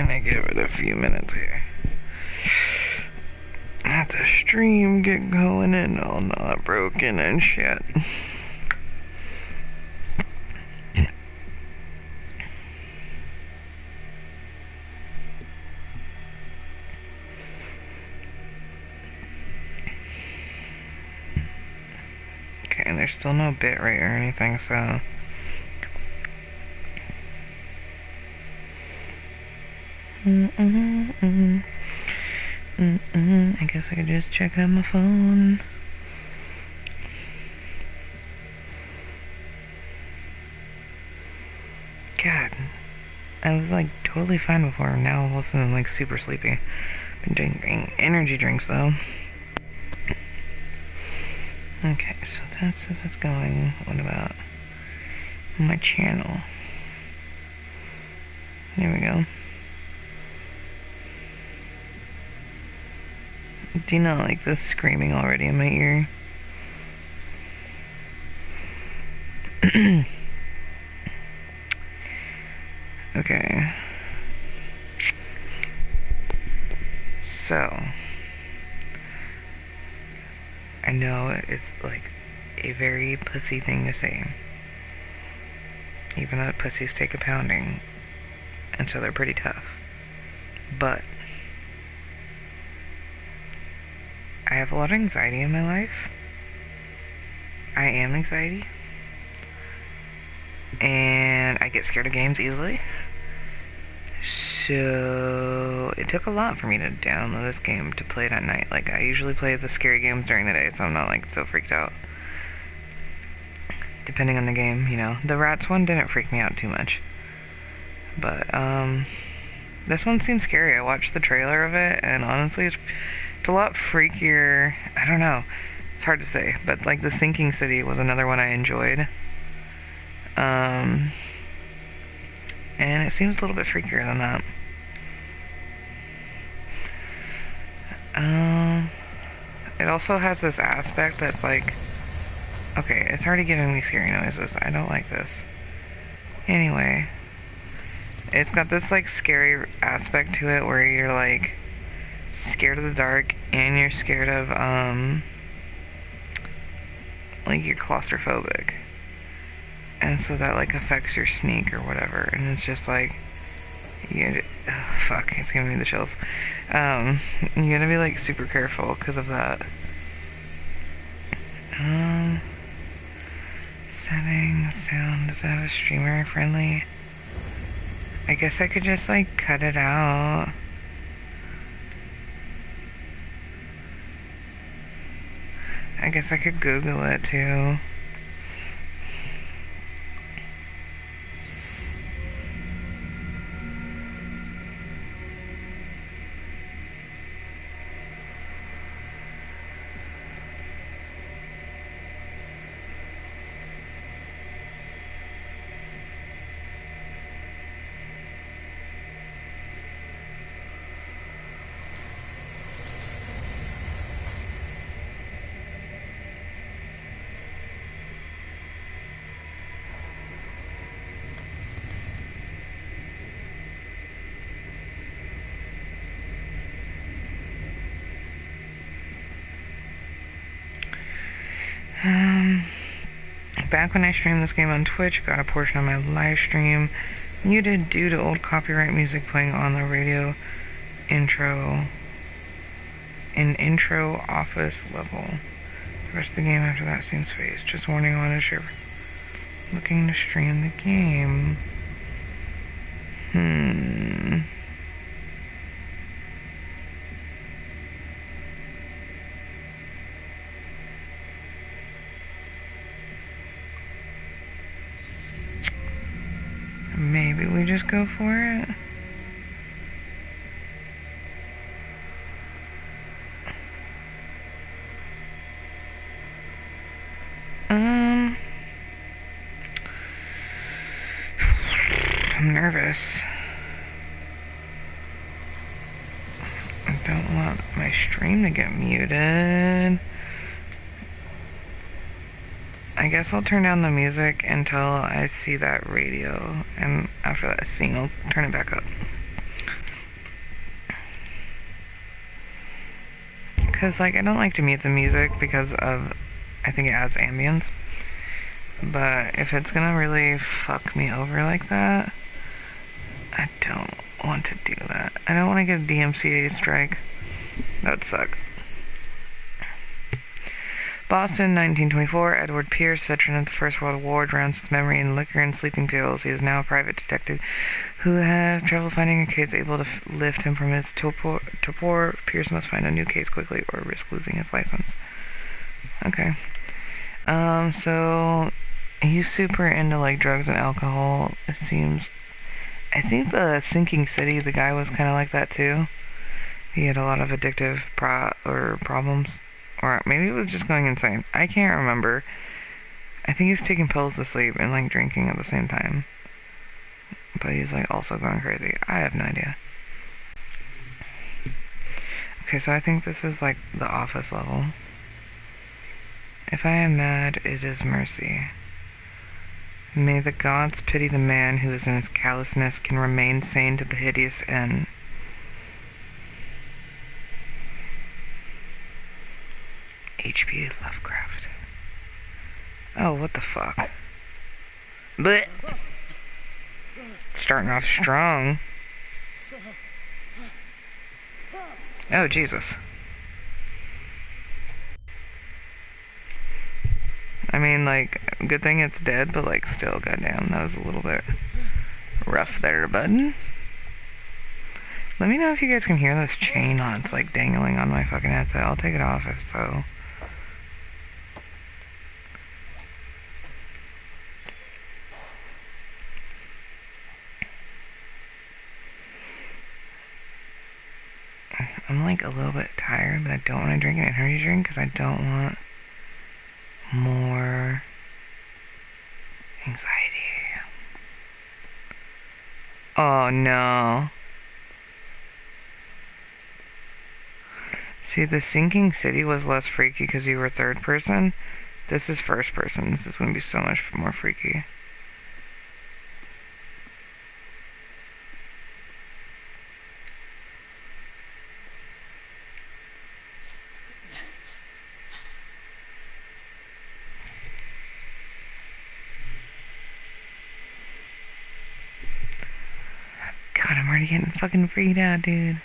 gonna give it a few minutes here. Let the stream get going and all not broken and shit. Okay, there's still no bitrate or anything, so... I guess I could just check it on my phone. God, I was like totally fine before. Now all of a sudden I'm like super sleepy. Been drinking energy drinks though. Okay, so that says it's going. What about my channel? There we go. Do you not like this screaming already in my ear? Okay. So, I know it's like a very pussy thing to say. Even though pussies take a pounding. And so they're pretty tough. But I have a lot of anxiety in my life. I am anxiety. And I get scared of games easily. So it took a lot for me to download this game to play it at night. Like, I usually play the scary games during the day, so I'm not like so freaked out. Depending on the game, you know. The rats one didn't freak me out too much. But, this one seems scary. I watched the trailer of it, and honestly, it's a lot freakier. I don't know. It's hard to say. But, like, The Sinking City was another one I enjoyed. And it seems a little bit freakier than that. It also has this aspect that's like... Okay, it's already giving me scary noises. I don't like this. Anyway... It's got this, like, scary aspect to it where you're, like, scared of the dark and you're scared of, like, you're claustrophobic. And so that, like, affects your sneak or whatever. And it's just, like, fuck, it's giving me the chills. You gotta be, like, super careful because of that. Settings, sound, does it have a streamer friendly? I guess I could just, like, cut it out. I guess I could Google it, too. Back when I streamed this game on Twitch, got a portion of my live stream muted due to old copyright music playing on the radio intro office level. The rest of the game after that seems phased. Just warning on if you're looking to stream the game. Maybe we just go for it. I'm nervous. I don't want my stream to get muted. I guess I'll turn down the music until I see that radio, and after that scene, I'll turn it back up. Because, like, I don't like to mute the music because of, I think it adds ambience. But if it's gonna really fuck me over like that, I don't want to do that. I don't want to get a DMCA strike. That would suck. Boston, 1924. Edward Pierce, veteran of the First World War, drowns his memory in liquor and sleeping pills. He is now a private detective who have trouble finding a case able to lift him from his torpor. Pierce must find a new case quickly or risk losing his license. Okay. So he's super into, like, drugs and alcohol, it seems. I think the Sinking City, the guy was kind of like that too. He had a lot of addictive problems. Or maybe it was just going insane. I can't remember. I think he's taking pills to sleep and, like, drinking at the same time. But he's, like, also going crazy. I have no idea. Okay, so I think this is, like, the office level. If I am mad, it is mercy. May the gods pity the man who is in his callousness can remain sane to the hideous end. H.P. Lovecraft. Oh, what the fuck? But starting off strong. Oh, Jesus. I mean, like, good thing it's dead, but, like, still, goddamn, that was a little bit rough there, bud. Let me know if you guys can hear this chain on. It's, like, dangling on my fucking headset. I'll take it off if so. I'm, like, a little bit tired, but I don't want to drink an energy drink because I don't want more anxiety. Oh, no. See, the Sinking City was less freaky because you were third person. This is first person. This is going to be so much more freaky. God, I'm already getting fucking freaked out, dude.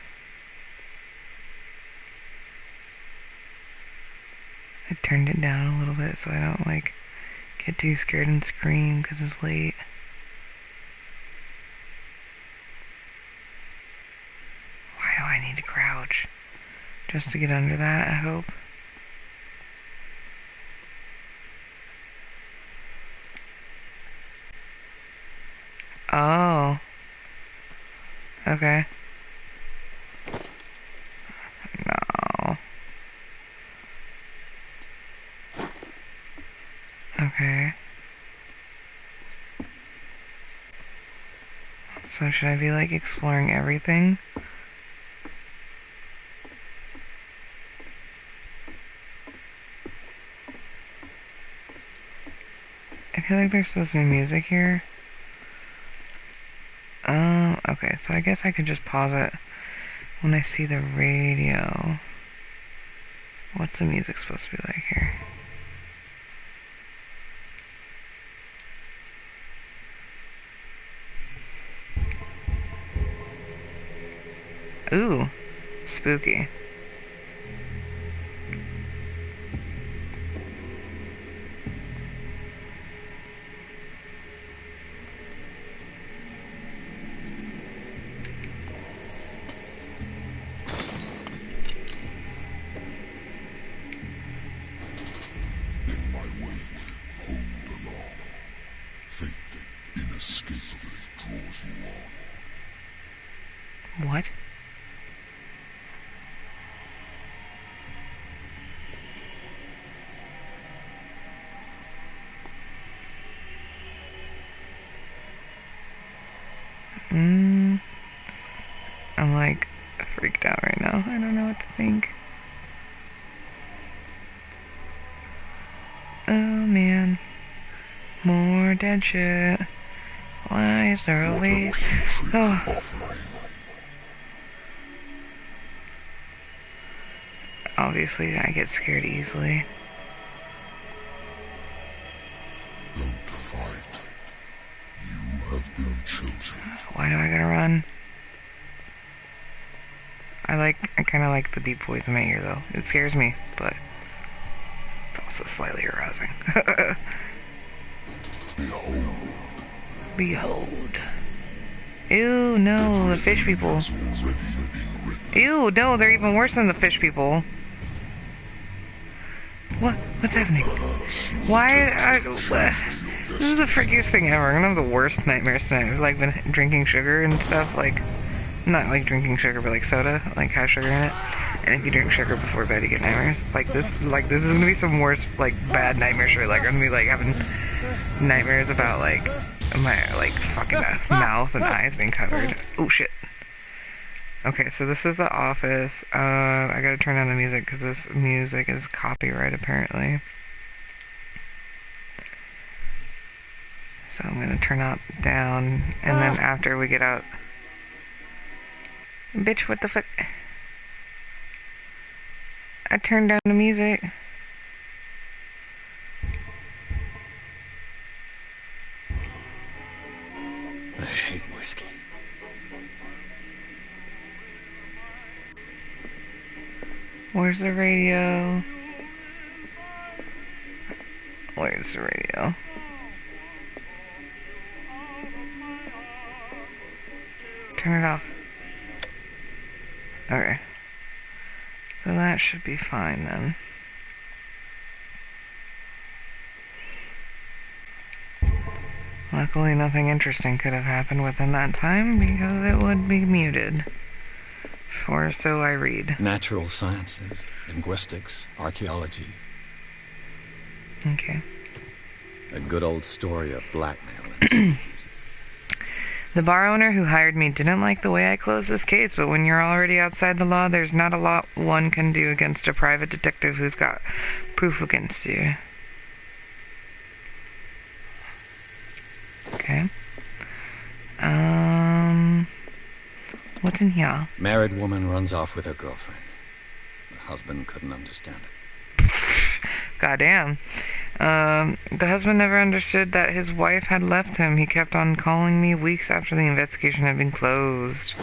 I turned it down a little bit so I don't, like, get too scared and scream because it's late. Why do I need to crouch? Just to get under that, I hope. Oh. Okay. No. Okay. So should I be, like, exploring everything? I feel like there's supposed to be music here. Okay, so I guess I could just pause it when I see the radio. What's the music supposed to be like here? Ooh, spooky. What? I'm, like, freaked out right now. I don't know what to think. Oh, man. More dead shit. Why is there always... Oh. obviously I get scared easily. Don't fight. You have been chosen. Why do I gotta run? I kinda like the deep voice in my ear though. It scares me, but it's also slightly arousing. Behold. Behold. Ew, no, the fish people. Ew, no, they're even worse than the fish people. What? What's happening? Why? This is the freakiest thing ever. I'm gonna have the worst nightmares tonight. I've like been drinking sugar and stuff, like, not like drinking sugar, but like soda, like has sugar in it. And if you drink sugar before bed, you get nightmares. Like this is gonna be some worse, like, bad nightmare shit. Like, I'm gonna be like having nightmares about like my like fucking mouth and eyes being covered. Oh shit. Okay, so this is the office. I gotta turn down the music because this music is copyright apparently. So I'm gonna turn it down, and then after we get out... Bitch, what the fuck? I turned down the music. I hate whiskey. Where's the radio? Where's the radio? Turn it off. Okay. So that should be fine then. Luckily nothing interesting could have happened within that time because it would be muted. Or so I read. Natural sciences, linguistics, archaeology. Okay. A good old story of blackmail and speakeasy. The bar owner who hired me didn't like the way I closed this case, but when you're already outside the law, there's not a lot one can do against a private detective who's got proof against you. Okay. What's in here? Married woman runs off with her girlfriend. The husband couldn't understand it. Goddamn. The husband never understood that his wife had left him. He kept on calling me weeks after the investigation had been closed.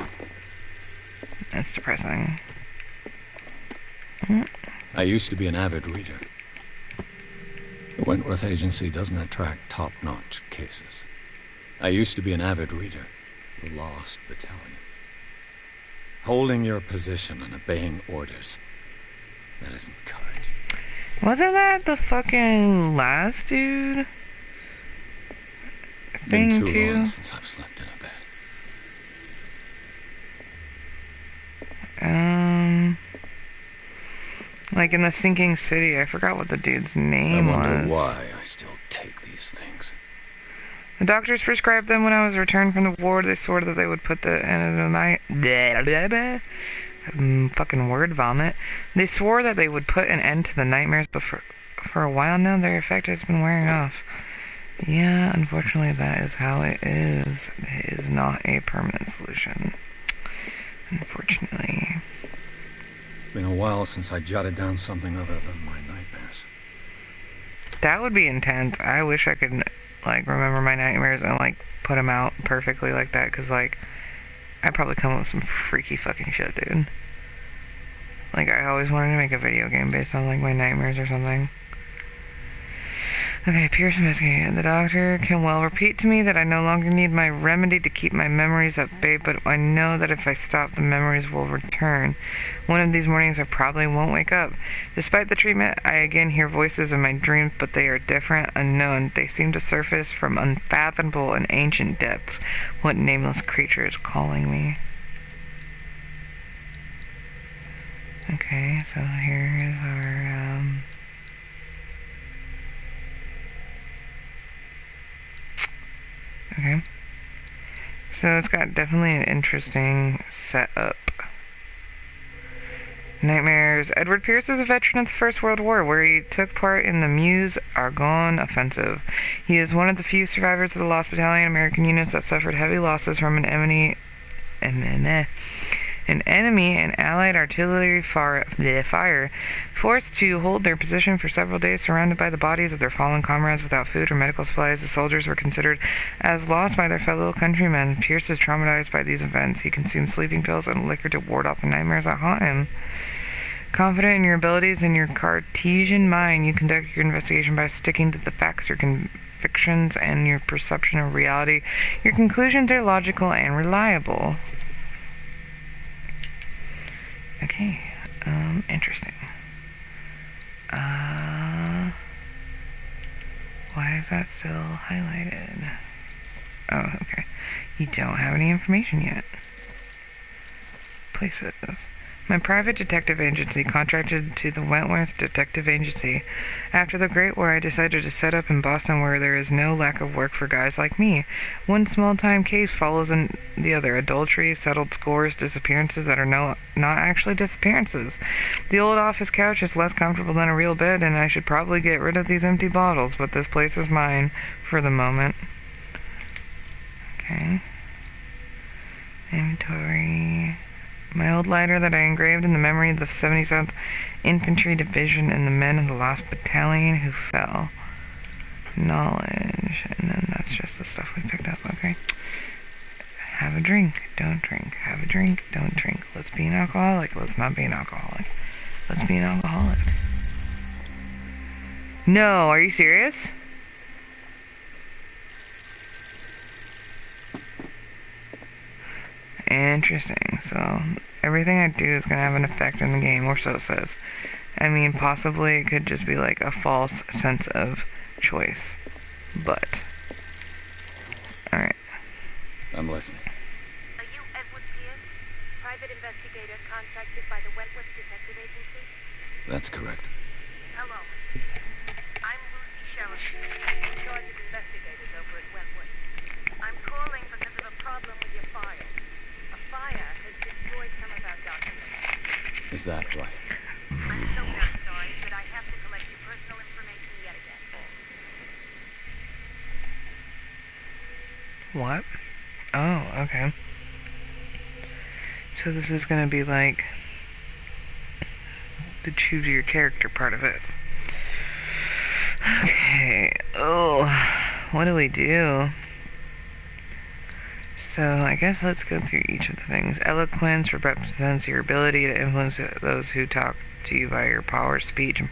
That's depressing. I used to be an avid reader. The Wentworth Agency doesn't attract top-notch cases. I used to be an avid reader. The Lost Battalion. Holding your position and obeying orders. That isn't courage. Wasn't that the fucking last dude? Thing Been too too? long since I've slept in a bed. Like in the sinking city, I forgot what the dude's name was. I wonder why I still take these things. The doctors prescribed them when I was returned from the ward. They swore that they would put the end of my fucking word vomit. They swore that they would put an end to the nightmares, but for a while now, their effect has been wearing off. Yeah, unfortunately, that is how it is. It is not a permanent solution. Unfortunately. It's been a while since I jotted down something other than my nightmares. That would be intense. I wish I could, like, remember my nightmares and, like, put them out perfectly like that, because, like, I'd probably come up with some freaky fucking shit, dude. Like, I always wanted to make a video game based on, like, my nightmares or something. Okay, Pierce investigated. The doctor can well repeat to me that I no longer need my remedy to keep my memories at bay, but I know that if I stop, the memories will return. One of these mornings I probably won't wake up. Despite the treatment, I again hear voices in my dreams, but they are different, unknown. They seem to surface from unfathomable and ancient depths. What nameless creature is calling me? Okay, so here is our, okay. So it's got definitely an interesting setup. Nightmares. Edward Pierce is a veteran of the First World War, where he took part in the Meuse-Argonne offensive. He is one of the few survivors of the Lost Battalion American units that suffered heavy losses from an An enemy and allied artillery fire forced to hold their position for several days, surrounded by the bodies of their fallen comrades without food or medical supplies. The soldiers were considered as lost by their fellow countrymen. Pierce is traumatized by these events. He consumes sleeping pills and liquor to ward off the nightmares that haunt him. Confident in your abilities and your Cartesian mind, you conduct your investigation by sticking to the facts, your convictions, and your perception of reality. Your conclusions are logical and reliable. Okay, interesting. Why is that still highlighted? Oh, okay. You don't have any information yet. Places. My private detective agency contracted to the Wentworth Detective Agency. After the Great War, I decided to set up in Boston where there is no lack of work for guys like me. One small-time case follows the other. Adultery, settled scores, disappearances that are not actually disappearances. The old office couch is less comfortable than a real bed, and I should probably get rid of these empty bottles, but this place is mine for the moment. Okay. Inventory. My old lighter that I engraved in the memory of the 77th Infantry Division and the men of the Lost Battalion who fell. Knowledge. And then that's just the stuff we picked up, okay? Have a drink, don't drink. Have a drink, don't drink. Let's be an alcoholic. Let's not be an alcoholic. Let's be an alcoholic. No, are you serious? Interesting. So everything I do is going to have an effect in the game, or so it says. I mean, possibly it could just be like a false sense of choice. But, alright. I'm listening. Are you Edward Pierce, private investigator contracted by the Wentworth Detective Agency? That's correct. Hello. I'm Lucy Sheriff, in charge of investigators over at Wentworth. I'm calling because of a problem with your file. A fire has destroyed some of our documents. Is that right? I'm so very sorry, but I have to collect your personal information yet again. What? Oh, okay. So this is gonna be like the choose your character part of it. Okay. Oh, what do we do? So I guess let's go through each of the things. Eloquence represents your ability to influence those who talk to you by your power of speech.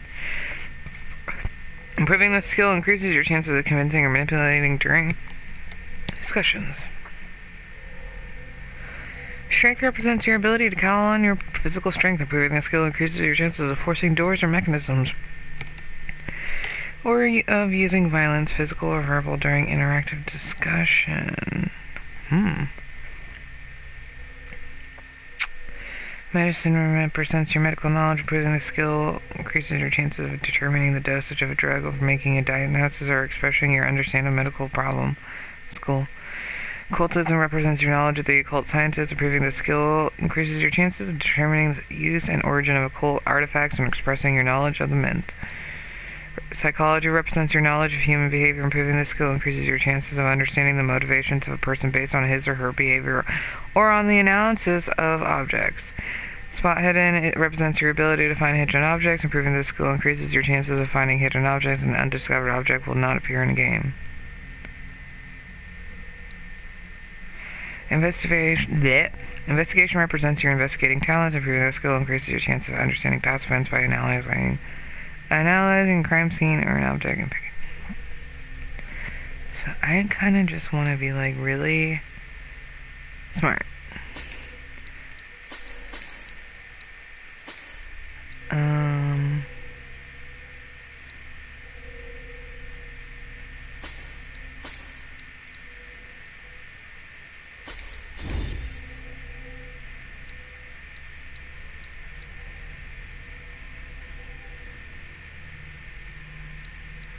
Improving this skill increases your chances of convincing or manipulating during discussions. Strength represents your ability to call on your physical strength. Improving this skill increases your chances of forcing doors or mechanisms, or of using violence, physical or verbal, during interactive discussion. Medicine represents your medical knowledge. Improving the skill increases your chances of determining the dosage of a drug, or making a diagnosis, or expressing your understanding of a medical problem. That's cool. Occultism represents your knowledge of the occult sciences. Improving the skill increases your chances of determining the use and origin of occult artifacts and expressing your knowledge of the myth. Psychology represents your knowledge of human behavior. Improving this skill increases your chances of understanding the motivations of a person based on his or her behavior or on the analysis of objects. Spot hidden, it represents your ability to find hidden objects. Improving this skill increases your chances of finding hidden objects, and an undiscovered object will not appear in a game. Investigation represents your investigating talents. Improving this skill increases your chance of understanding past events by analyzing a crime scene or an object and picking. So I kind of just want to be like really smart.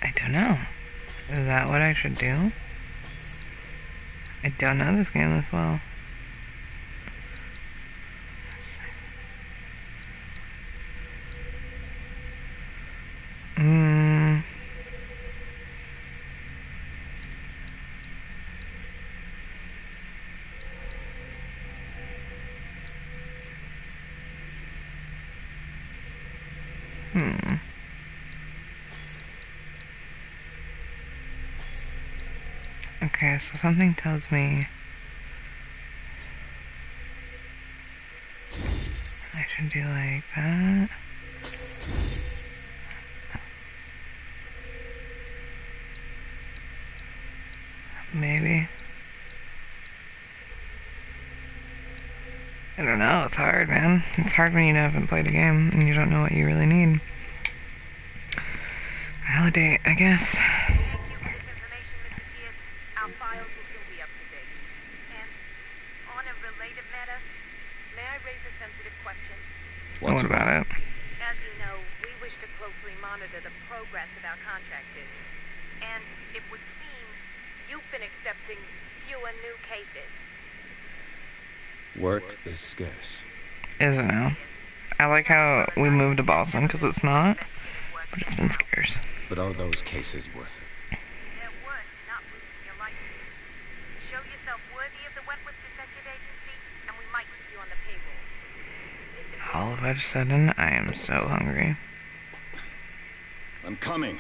I don't know. Is that what I should do? I don't know this game as well. Okay, so something tells me I should do like that. Maybe. I don't know, it's hard, man. It's hard when you haven't played a game and you don't know what you really need. Validate, I guess. Thank you for this information, Mr. Pierce. Our files will soon be up to date. And on a related matter, may I raise a sensitive question? What about it? As you know, we wish to closely monitor the progress of our contractors. And it would seem you've been accepting fewer new cases. Work is scarce. Is it now? I like how we moved to Boston because it's not, but it's been scarce. But are those cases worth it? They're worth not losing your license. Show yourself worthy of the Wentworth Detective Agency, and we might put you on the payroll. All of a sudden, I am so hungry. I'm coming.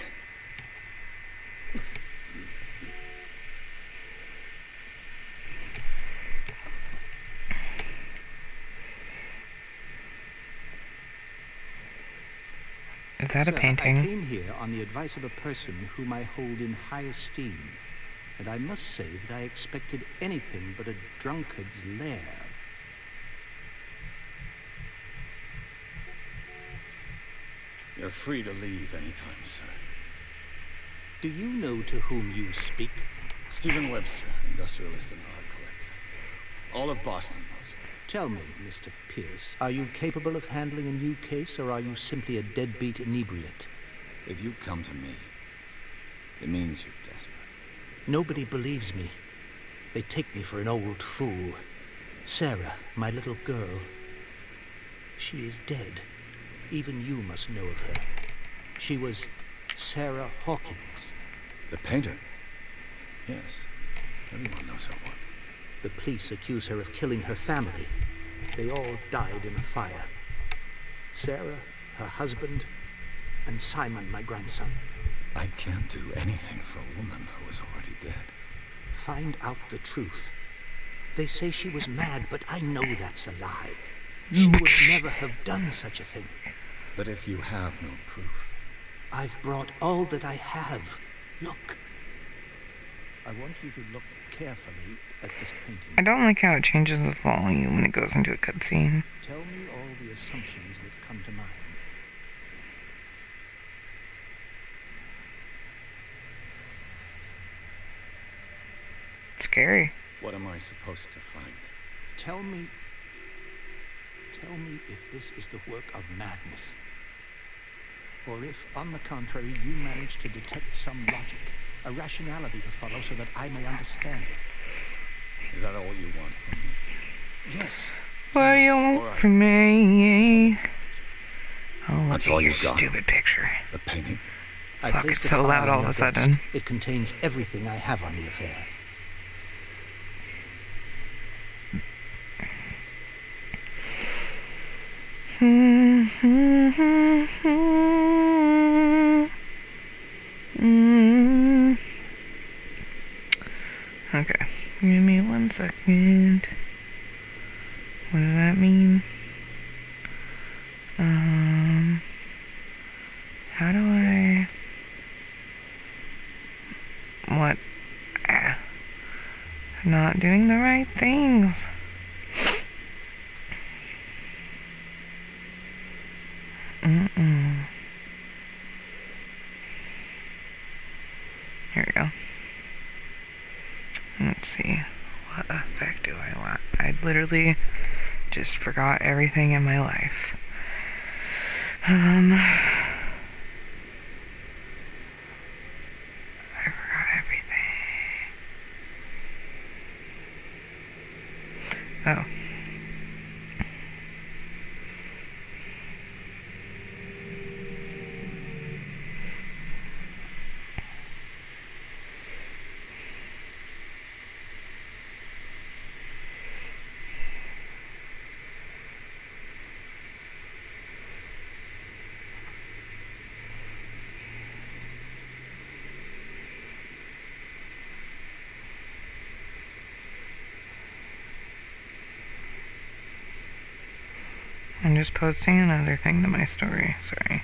Is that Sir, a painting? I came here on the advice of a person whom I hold in high esteem, and I must say that I expected anything but a drunkard's lair. You're free to leave anytime, sir. Do you know to whom you speak? Stephen Webster, industrialist and art collector. All of Boston knows him. Tell me, Mr. Pierce, are you capable of handling a new case, or are you simply a deadbeat inebriate? If you come to me, it means you're desperate. Nobody believes me. They take me for an old fool. Sarah, my little girl, she is dead. Even you must know of her. She was Sarah Hawkins. The painter? Yes. Everyone knows her work. The police accuse her of killing her family. They all died in a fire. Sarah, her husband, and Simon, my grandson. I can't do anything for a woman who is already dead. Find out the truth. They say she was mad, but I know that's a lie. She would never have done such a thing. But if you have no proof... I've brought all that I have. Look. I want you to look carefully at this painting. I don't like how it changes the volume when it goes into a cutscene. Tell me all the assumptions that come to mind. Scary. What am I supposed to find? Tell me if this is the work of madness. Or if, on the contrary, you manage to detect some logic, a rationality to follow so that I may understand it. Is that all you want from me? Yes. What do you All want right. from me? Oh, look That's at all your you've got. stupid picture. The painting? I Fuck, placed it's a so file loud on all your of a desk. sudden. It contains everything I have on the affair. Okay, give me 1 second. What does that mean? How do I... What? Ah. Not doing the right things. Here we go. Let's see. What effect do I want? I literally just forgot everything in my life. I forgot everything. Oh. I'm just posting another thing to my story. Sorry.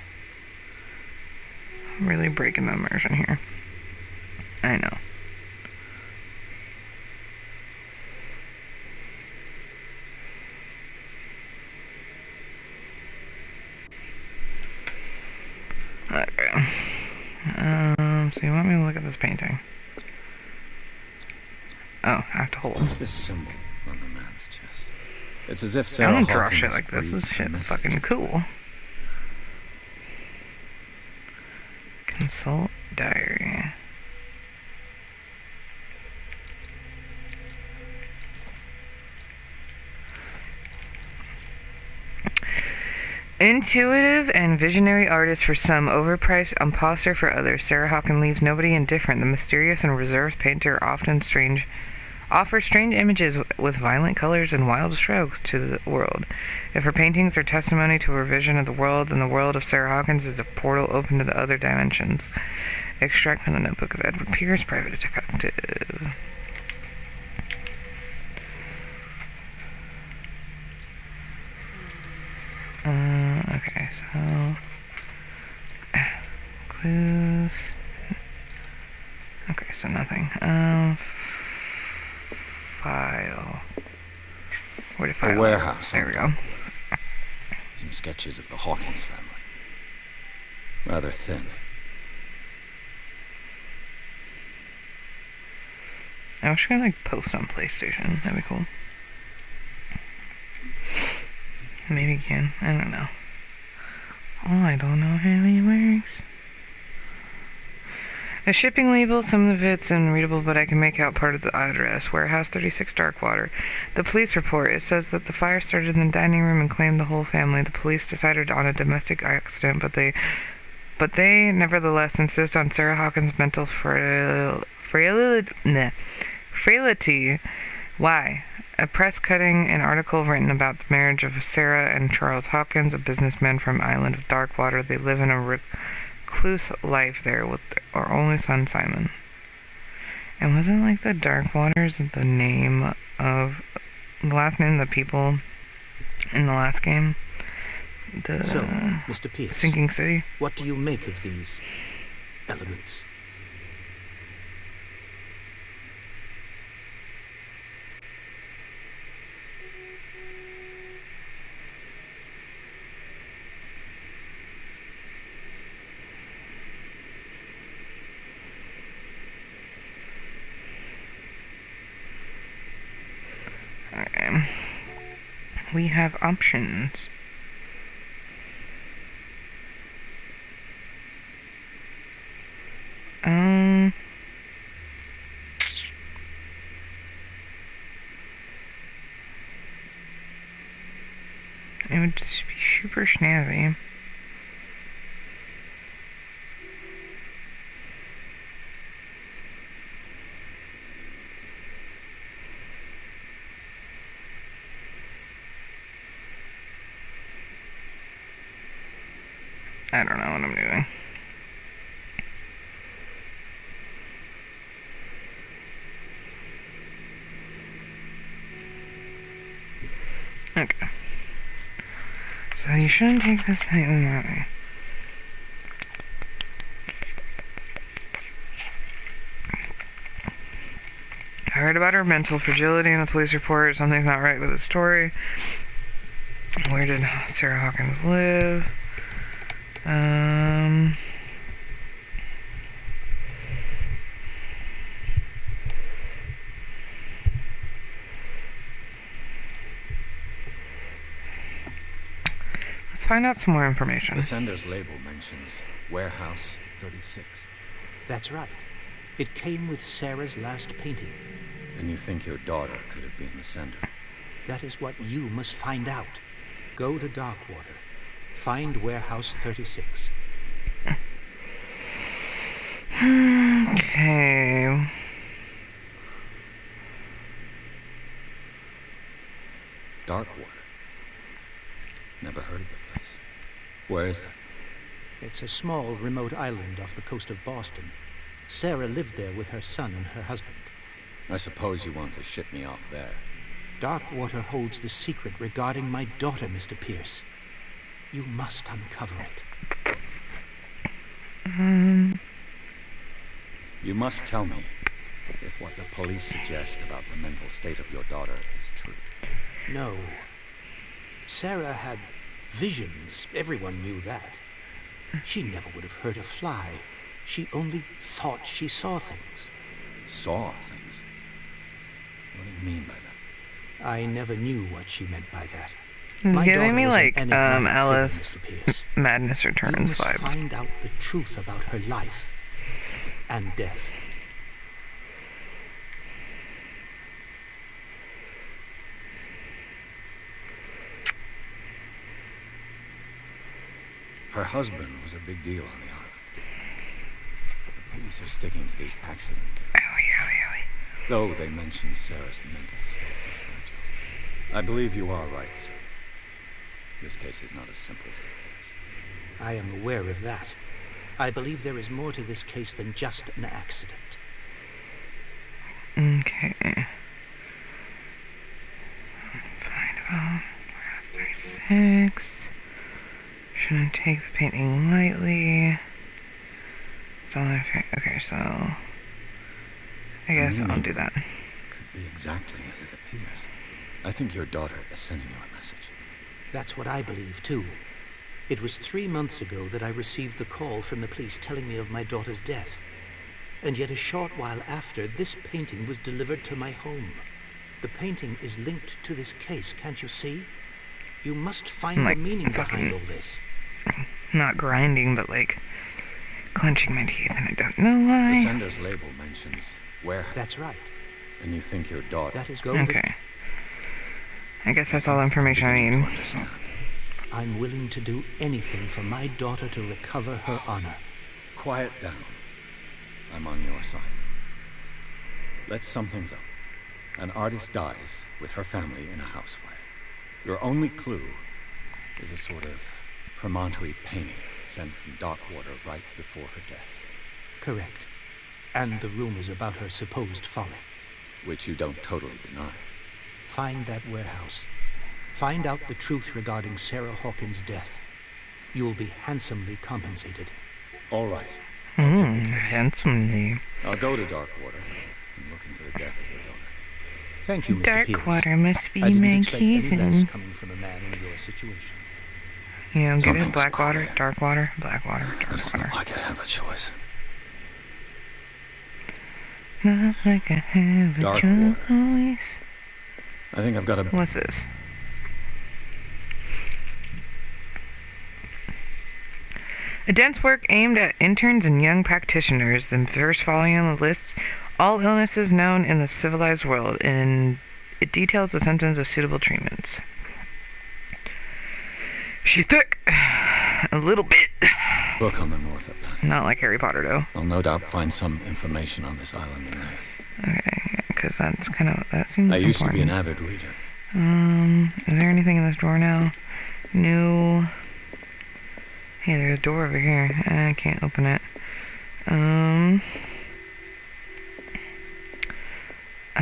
I'm really breaking the immersion here. I know. Okay. So you want me to look at this painting? Oh, I have to hold. What's this symbol on the man's chest? It's as if I Sarah don't draw Hawkins shit like this. This breathed a shit message. fucking cool. Consult diary. Intuitive and visionary artist for some, overpriced imposter for others, Sarah Hawkins leaves nobody indifferent. The mysterious and reserved painter offers strange images with violent colors and wild strokes to the world. If her paintings are testimony to her vision of the world, then the world of Sarah Hawkins is a portal open to the other dimensions. Extract from the notebook of Edward Pierce, private detective. Okay, so clues. Okay, so nothing. File. Where to file? A warehouse. There on we go. Darkwater. Some sketches of the Hawkins family. Rather thin. I wish I could like post on PlayStation. That'd be cool. Maybe you can. I don't know. Oh, I don't know how it works. The shipping label, some of it's unreadable, but I can make out part of the address. Warehouse 36 Darkwater. The police report. It says that the fire started in the dining room and claimed the whole family. The police decided on a domestic accident, but they nevertheless insist on Sarah Hawkins' mental frailty. Why? A press cutting, an article written about the marriage of Sarah and Charles Hawkins, a businessman from island of Darkwater. They live in a recluse life there with our only son, Simon. And wasn't like the Darkwaters the name of the last name of the people in the last game? So, Mr. Pierce, Sinking City? what do you make of these elements? Okay. We have options. It would just be super snazzy. I don't know what I'm doing. Okay. So you shouldn't take this painting that way. I heard about her mental fragility in the police report. Something's not right with the story. Where did Sarah Hawkins live? Let's find out some more information. The sender's label mentions Warehouse 36. That's right. It came with Sarah's last painting. And you think your daughter could have been the sender? That is what you must find out. Go to Darkwater. Find Warehouse 36. Okay. Darkwater. Never heard of the place. Where is that? It's a small, remote island off the coast of Boston. Sarah lived there with her son and her husband. I suppose you want to ship me off there. Darkwater holds the secret regarding my daughter, Mr. Pierce. You must uncover it. You must tell me if what the police suggest about the mental state of your daughter is true. No. Sarah had visions. Everyone knew that. She never would have hurt a fly. She only thought she saw things. Saw things? What do you mean by that? I never knew what she meant by that. It's giving daughter me was an like enigmatic figure, Alice Mr. Pierce. Madness You Returns must vibes. find out the truth about her life and death. Her husband was a big deal on the island. The police are sticking to the accident. Though they mentioned Sarah's mental state was fragile. I believe you are right, sir. This case is not as simple as it appears. I am aware of that. I believe there is more to this case than just an accident. Okay. Find out. 36. Shouldn't take the painting lightly. It's all okay, so I guess I'll do that. Could be exactly as it appears. I think your daughter is sending you a message. That's what I believe, too. It was 3 months ago that I received the call from the police telling me of my daughter's death. And yet a short while after, this painting was delivered to my home. The painting is linked to this case, can't you see? You must find like the meaning behind fucking- all this. Not grinding, but like clenching my teeth, and I don't know The why. sender's label mentions warehouse. That's right. And you think your daughter... That is golden. Okay. I guess that's all the information I beginning need. to understand. I'm willing to do anything for my daughter to recover her honor. Quiet down. I'm on your side. Let's sum things up. An artist dies with her family in a house fire. Your only clue is a sort of promontory painting sent from Darkwater right before her death. Correct. And the rumors about her supposed folly. Which you don't totally deny. Find that warehouse. Find out the truth regarding Sarah Hawkins' death. You'll be handsomely compensated. All right. I'll take the case. Handsomely. I'll go to Darkwater and look into the death of your daughter. Thank you, Mr. Pierce. Darkwater must be I didn't my expect any less cousin. coming from a man in your situation. You know, get it? Something's Blackwater, quiet. Darkwater, Blackwater, But it's not Darkwater. like I have a choice. Not like I have a Darkwater. choice. I think I've got a... What's this? A dense work aimed at interns and young practitioners. The first volume lists all illnesses known in the civilized world, and it details the symptoms of suitable treatments. She thick. A little bit. book on the North Atlantic. Not like Harry Potter, though. I'll no doubt find some information on this island in there. Okay, because that's kind of, that seems I used to be an important. avid reader. Is there anything in this drawer now? No. Hey, there's a door over here. I can't open it. I'm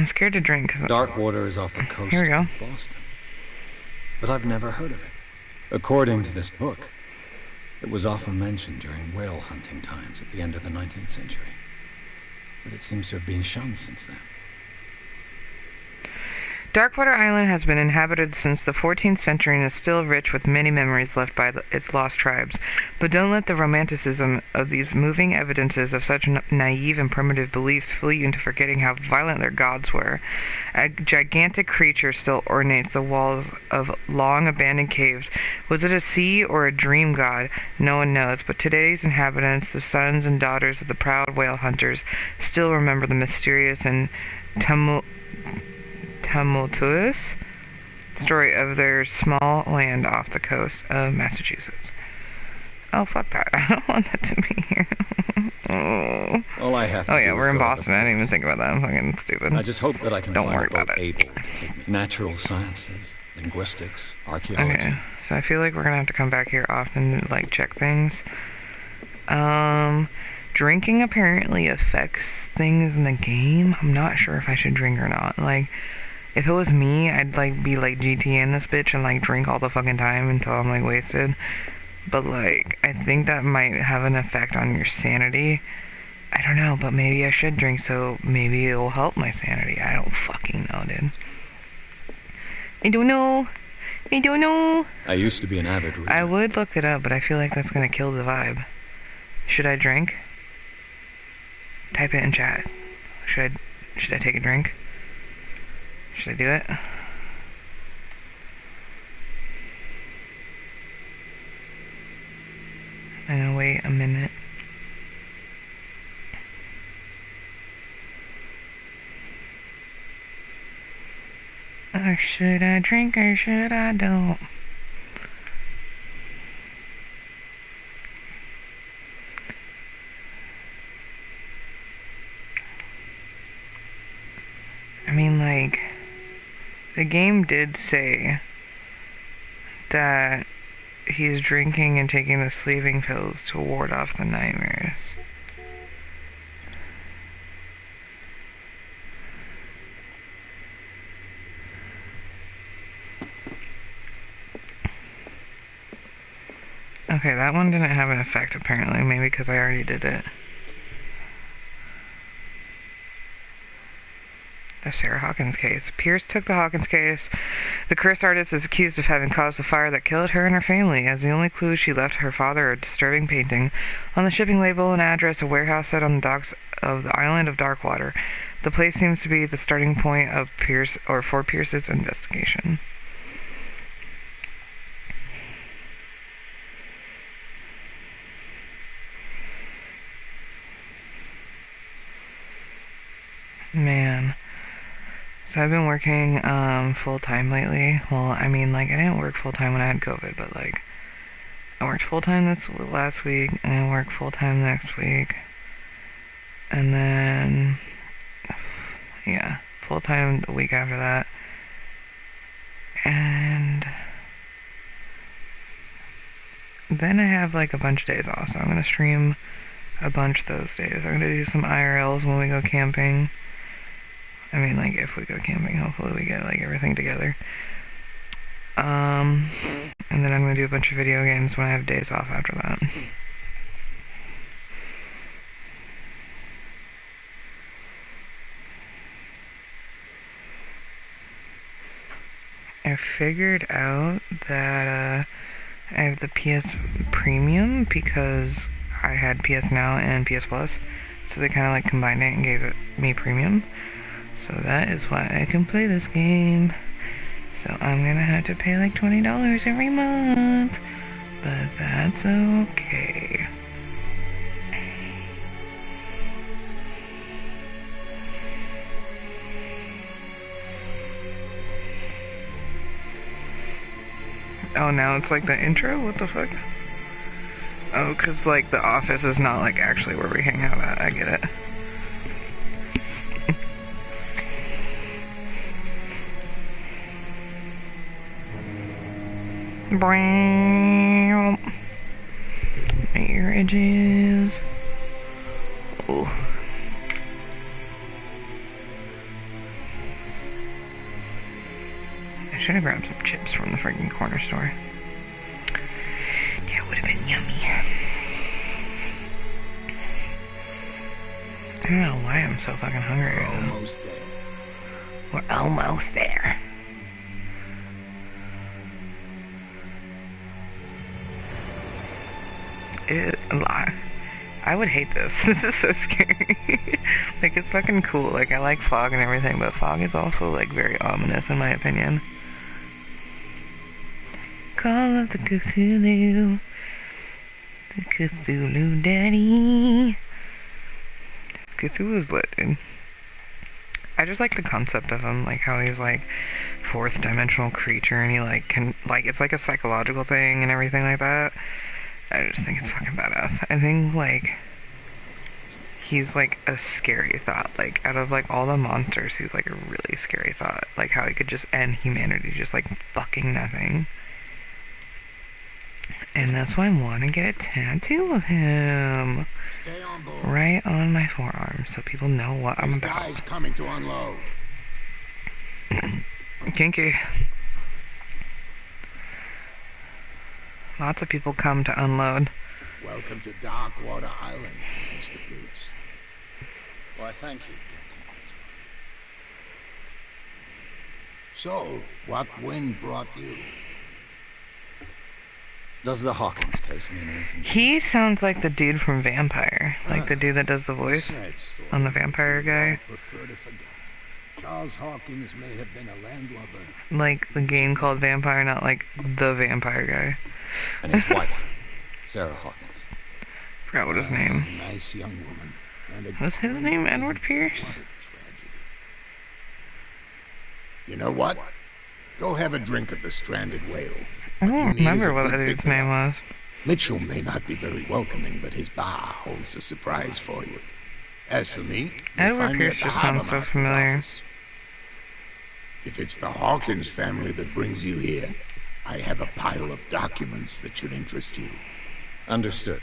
scared to drink because Darkwater is off the coast Here we go. of Boston. But I've never heard of it. According to this book, it was often mentioned during whale hunting times at the end of the 19th century. But it seems to have been shunned since then. Darkwater Island has been inhabited since the 14th century and is still rich with many memories left by its lost tribes. But don't let the romanticism of these moving evidences of such naive and primitive beliefs fool you into forgetting how violent their gods were. A gigantic creature still ornates the walls of long abandoned caves. Was it a sea or a dream god? No one knows, but today's inhabitants, the sons and daughters of the proud whale hunters, still remember the mysterious and tumultuous story of their small land off the coast of Massachusetts. Oh, fuck that. I don't want that to be here. Oh. All I have to Oh, do yeah, is we're in go to the Boston. I didn't even port. think about that. I'm fucking stupid. I just hope that I can Don't find worry a boat about it. able to take me. Natural sciences, linguistics, archaeology. Okay, so I feel like we're gonna have to come back here often to, like, check things. Drinking apparently affects things in the game. I'm not sure if I should drink or not. Like, If it was me, I'd like be like GTA in this bitch and like drink all the fucking time until I'm like wasted. But like, I think that might have an effect on your sanity. I don't know, but maybe I should drink so maybe it'll help my sanity. I don't fucking know, dude. I don't know. I don't know. I used to be an avid reader. I would look it up, but I feel like that's gonna kill the vibe. Should I drink? Type it in chat. Should I take a drink? Should I do it? I'm gonna wait a minute. Or should I drink or should I don't? I mean, like, the game did say that he's drinking and taking the sleeping pills to ward off the nightmares. Okay, that one didn't have an effect apparently, maybe because I already did it. The Sarah Hawkins case. Pierce took the Hawkins case. The cursed artist is accused of having caused the fire that killed her and her family. As the only clue, she left her father a disturbing painting. On the shipping label and address, a warehouse set on the docks of the island of Darkwater. The place seems to be the starting point of for Pierce's investigation. Man. So I've been working full-time lately. Well, I mean, like, I didn't work full-time when I had COVID, but, like, I worked full-time this last week, and I work full-time next week. And then, yeah, full-time the week after that. And then I have, like, a bunch of days off, so I'm gonna stream a bunch those days. I'm gonna do some IRLs when we go camping. I mean, like, if we go camping, hopefully we get, like, everything together. And then I'm gonna do a bunch of video games when I have days off after that. I figured out that, I have the PS Premium because I had PS Now and PS Plus. So they kind of, like, combined it and gave it me Premium. So that is why I can play this game. So I'm gonna have to pay like $20 every month. But that's okay. Oh, now it's like the intro? What the fuck? Oh, 'cause like the office is not like actually where we hang out at. I get it. Brown. My ear edges. Oh. I should have grabbed some chips from the freaking corner store. That would have been yummy. I don't know why I'm so fucking hungry right now. Almost there. We're almost there. I would hate this. This is so scary. Like, it's fucking cool. Like, I like fog and everything, but fog is also, like, very ominous in my opinion. Call of the Cthulhu. The Cthulhu Daddy. Cthulhu's lit, dude. I just like the concept of him, like how he's like fourth dimensional creature and he like can, like, it's like a psychological thing and everything like that. I just think it's fucking badass. I think, like, he's, like, a scary thought. Like, out of, like, all the monsters, he's, like, a really scary thought. Like, how he could just end humanity just, like, fucking nothing. And that's why I want to get a tattoo of him. Stay on board. Right on my forearm, so people know what I'm This about. guy's coming to unload. Kinky. Lots of people come to unload. Welcome to Darkwater Island, Mr. Pierce. Why, thank you, Captain Fitzroy. So, what wind brought you? Does the Hawkins case mean anything to you? He sounds like the dude from Vampire. Like the dude that does the voice Sad story. on the vampire guy. I prefer to forget. Charles Hawkins may have been a landlubber. Like the game called Vampire, not like the vampire guy. And his wife, Sarah Hawkins. Forgot what his name. A nice young woman. And a Was his great name man. Edward Pierce? What a tragedy. You know what? Go have a drink at the Stranded Whale. I What you don't need is remember a what good that dude's pick-me-up. name was. Mitchell may not be very welcoming, but his bar holds a surprise for you. As for me, you'll Edward find me Pierce at the just sounds so Harbormaster's familiar. office. If it's the Hawkins family that brings you here, I have a pile of documents that should interest you. Understood.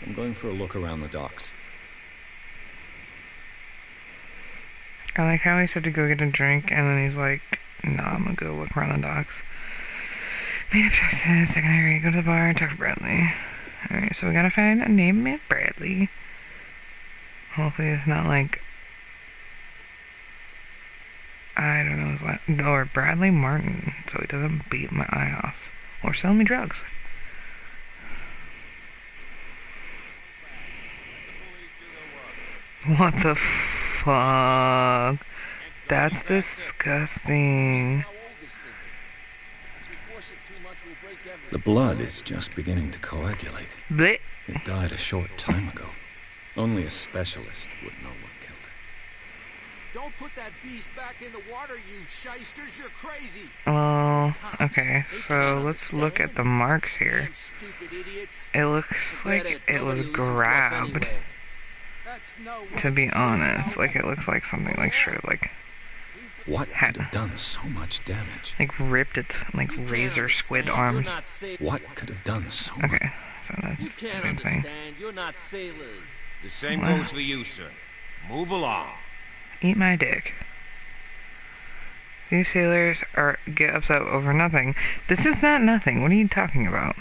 I'm going for a look around the docks. I like how he said to go get a drink, and then he's like, no, I'm gonna go look around the docks. Made up choices, secondary, go to the bar, talk to Bradley. Alright, so we gotta find a name at Bradley. Hopefully it's not like, I don't know his last, or Bradley Martin, so he doesn't beat my ass. Or sell me drugs. What the fuck? That's disgusting. The blood is just beginning to coagulate. Blech. It died a short time ago. Only a specialist would know what killed it. Don't put that beast back in the water, you shysters. You're crazy. Well, okay, so let's look at the marks here. Damn stupid idiots. It looks like it was grabbed, That's no to way. be honest. Like, it looks like something, like, straight up, like What could have done so much damage? ripped its, like, razor squid arms. What could have done so much? Okay, so You that's the can't same thing. understand. You're not sailors. The same What? goes for you, sir. Move along. Eat my dick. These sailors get upset over nothing. This is not nothing. What are you talking about?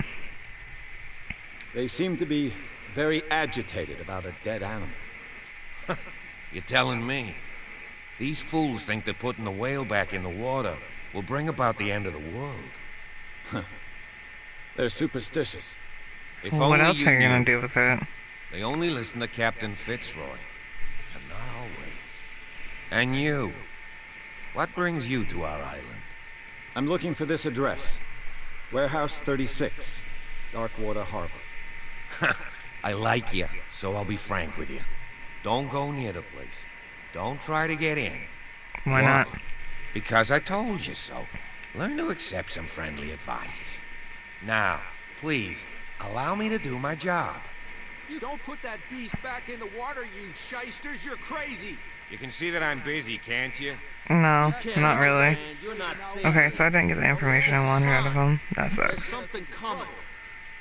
They seem to be very agitated about a dead animal. You're telling me? These fools think that putting the whale back in the water will bring about the end of the world. They're superstitious. If What only else you are you knew. gonna do with it? They only listen to Captain Fitzroy. And not always. And you. What brings you to our island? I'm looking for this address. Warehouse 36, Darkwater Harbor. I like you, so I'll be frank with you. Don't go near the place. Don't try to get in. Why not? Because I told you so. Learn to accept some friendly advice. Now, please, allow me to do my job. You don't put that beast back in the water, you shysters. You're crazy. You can see that I'm busy, can't you? No, You can't not really. understand. You're not sailors. Okay, so I didn't get the information I wanted out of him. That There's sucks. something coming.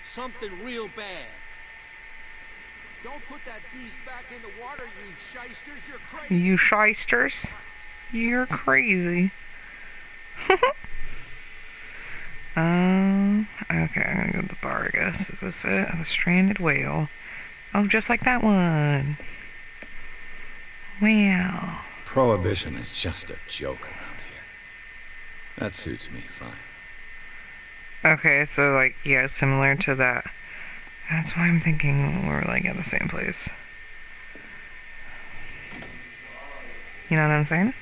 Something real bad. Don't put that beast back in the water, you shysters. You're crazy. You shysters? You're crazy. Okay, I'm gonna go to the bar, I guess. Is this it? The Stranded Whale. Oh, just like that one. Wow. Prohibition is just a joke around here. That suits me fine. Okay, so, like, yeah, similar to that. That's why I'm thinking we're, like, at the same place. You know what I'm saying?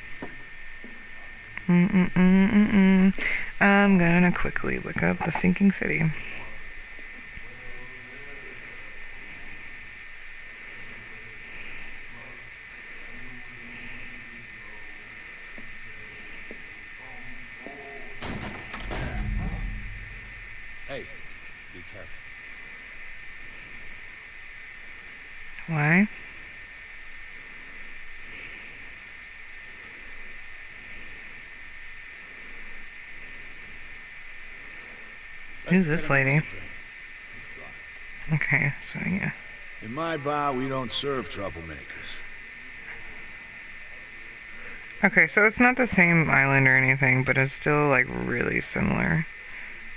I'm gonna quickly look up the sinking city. Hey, be careful. Why? Who's Let's this get another lady? drink. We've tried. Okay, so yeah. In my bar, we don't serve troublemakers. Okay, so it's not the same island or anything, but it's still like really similar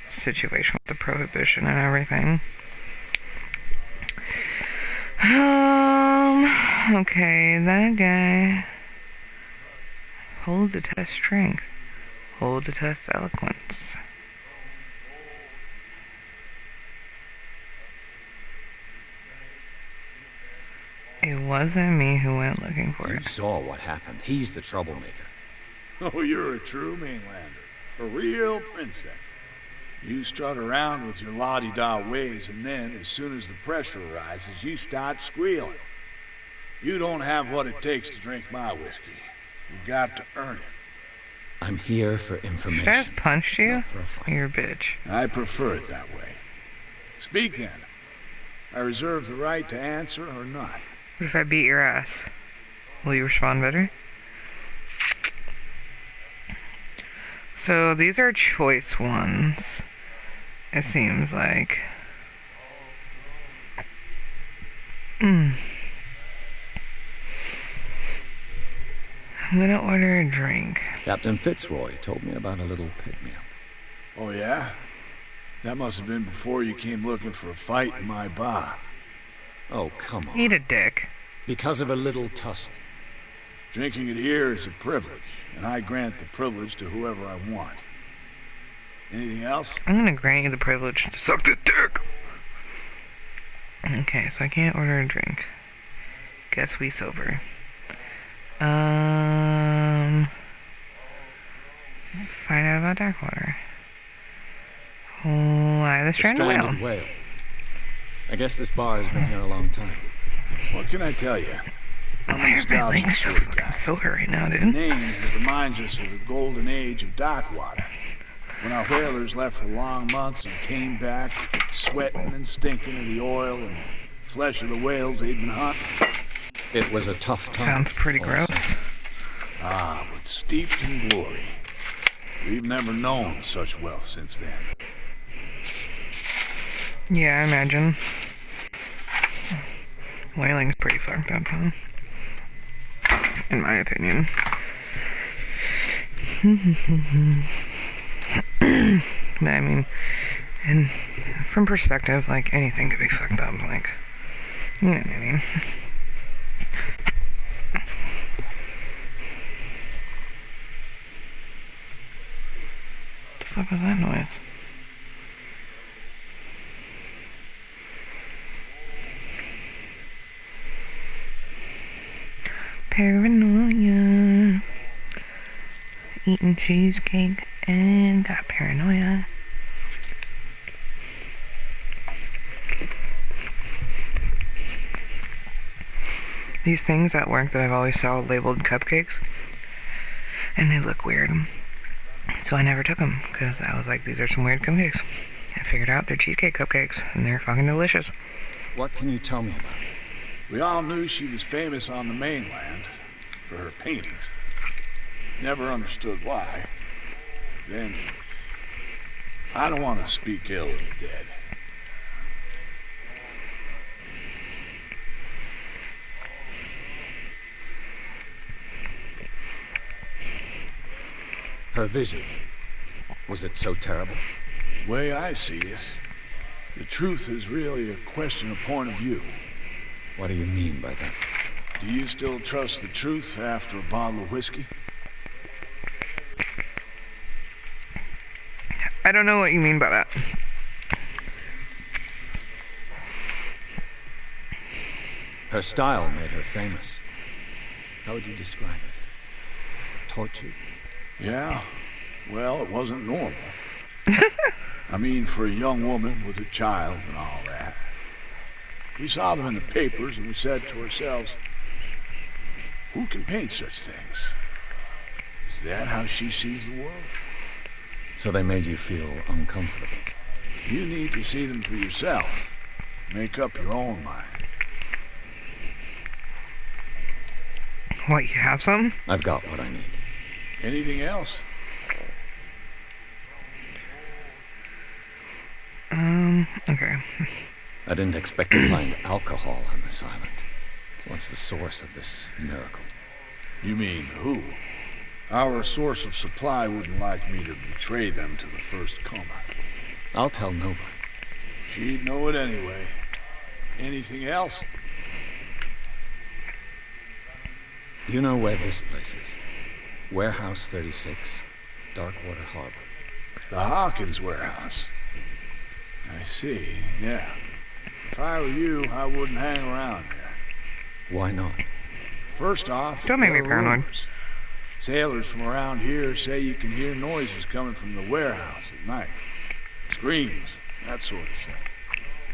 situation with the prohibition and everything. Okay, that guy. Hold to test strength. Hold to test eloquence. It wasn't me who went looking for You it. saw what happened. He's the troublemaker. Oh, you're a true mainlander. A real princess. You strut around with your la-di-da ways, and then, as soon as the pressure rises, you start squealing. You don't have what it takes to drink my whiskey. You've got to earn it. I'm here for Should I information. have punched you? Not for a fight. You're a bitch. I prefer it that way. Speak then. I reserve the right to answer or not. What if I beat your ass? Will you respond better? So these are choice ones. It seems like. I'm gonna order a drink. Captain Fitzroy told me about a little pick-me-up. Oh, yeah? That must have been before you came looking for a fight in my bar. Oh, come on. Eat a dick. Because of a little tussle. Drinking it here is a privilege, and I grant the privilege to whoever I want. Anything else? I'm gonna grant you the privilege to suck this dick. Okay, so I can't order a drink. Guess we sober. Find out about Darkwater. Why the stranded whale? whale. I guess this bar has been here a long time. What can I tell you? I'm a My nostalgic leg's so sort of fucking guy. sore right now, The dude. name, it reminds us of the golden age of Darkwater. When our whalers left for long months and came back, sweating and stinking of the oil and flesh of the whales they'd been hunting. It was a tough time. Sounds pretty all gross. summer. Ah, but steeped in glory. We've never known such wealth since then. Yeah, I imagine. Whaling's pretty fucked up, huh? In my opinion. But I mean, and from perspective, like, anything could be fucked up, like, you know what I mean? The fuck was that noise? Paranoia. Eating cheesecake and got paranoia. These things at work that I've always saw labeled cupcakes, and they look weird. So I never took them, because I was like, these are some weird cupcakes. I figured out they're cheesecake cupcakes, and they're fucking delicious. What can you tell me about it? We all knew she was famous on the mainland for her paintings. Never understood why. Then, I don't want to speak ill of the dead. Her vision. Was it so terrible? Way I see it, the truth is really a question of point of view. What do you mean by that? Do you still trust the truth after a bottle of whiskey? I don't know what you mean by that. Her style made her famous. How would you describe it? Tortured? Yeah, well, it wasn't normal. I mean, for a young woman with a child and all that. We saw them in the papers and we said to ourselves, who can paint such things? Is that how she sees the world? So they made you feel uncomfortable. You need to see them for yourself. Make up your own mind. What, you have some? I've got what I need. Anything else? Okay. I didn't expect to find alcohol on this island. What's the source of this miracle? You mean who? Our source of supply wouldn't like me to betray them to the first comer. I'll tell nobody. She'd know it anyway. Anything else? You know where this place is? Warehouse 36, Darkwater Harbor. The Hawkins warehouse. I see, yeah. If I were you, I wouldn't hang around there. Why not? First off, Don't make me there are paranoid. rumors. Sailors from around here say you can hear noises coming from the warehouse at night. Screams, that sort of thing.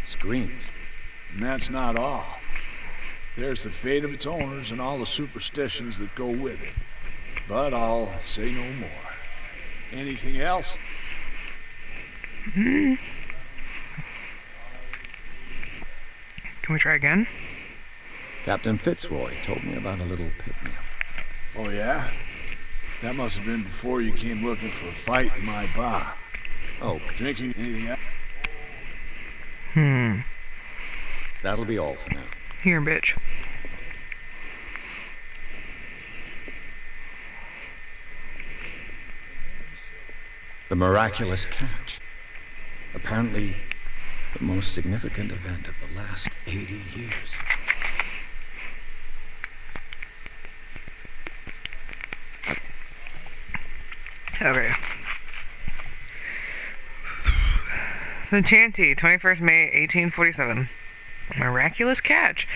Screams. And that's not all. There's the fate of its owners and all the superstitions that go with it. But I'll say no more. Anything else? Can we try again? Captain Fitzroy told me about a little pick-me-up. Oh, yeah? That must have been before you came looking for a fight in my bar. Oh, Drinking anything else? that'll be all for now. Here, bitch. The miraculous catch. Apparently, the most significant event of the last 80 years. Okay. The Chanty, 21st May, 1847. Miraculous catch.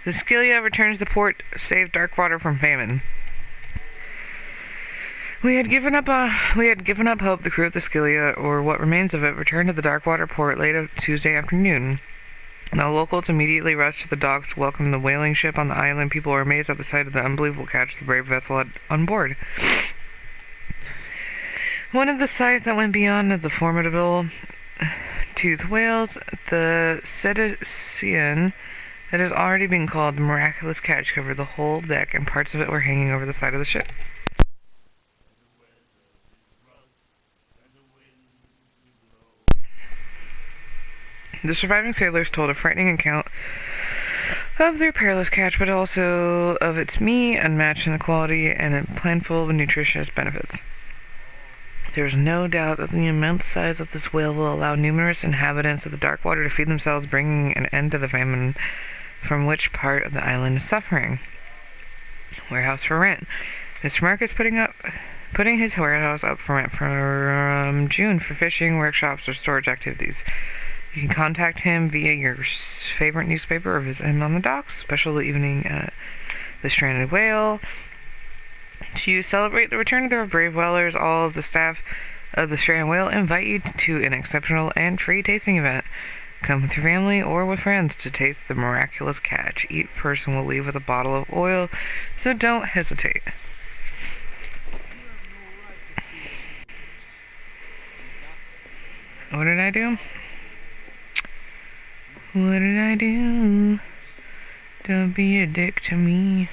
The Scylla returns to port, save Darkwater from famine. We had given up hope. The crew of the Scylla, or what remains of it, returned to the Darkwater port late of Tuesday afternoon. The locals immediately rushed to the docks to welcome the whaling ship on the island. People were amazed at the sight of the unbelievable catch the brave vessel had on board. One of the sights that went beyond the formidable toothed whales, the cetacean that has already been called the miraculous catch, covered the whole deck, and parts of it were hanging over the side of the ship. The surviving sailors told a frightening account of their perilous catch, but also of its meat, unmatched in the quality, and a plentiful of nutritious benefits. There is no doubt that the immense size of this whale will allow numerous inhabitants of the Darkwater to feed themselves, bringing an end to the famine from which part of the island is suffering. Warehouse for rent. Mr. Mark is putting his warehouse up for rent from June for fishing, workshops, or storage activities. You can contact him via your favorite newspaper or visit him on the docks. Special evening at the Stranded Whale. To celebrate the return of their brave whalers, all of the staff of the Stranded Whale invite you to an exceptional and free tasting event. Come with your family or with friends to taste the miraculous catch. Each person will leave with a bottle of oil, so don't hesitate. What did I do? What did I do? Don't be a dick to me.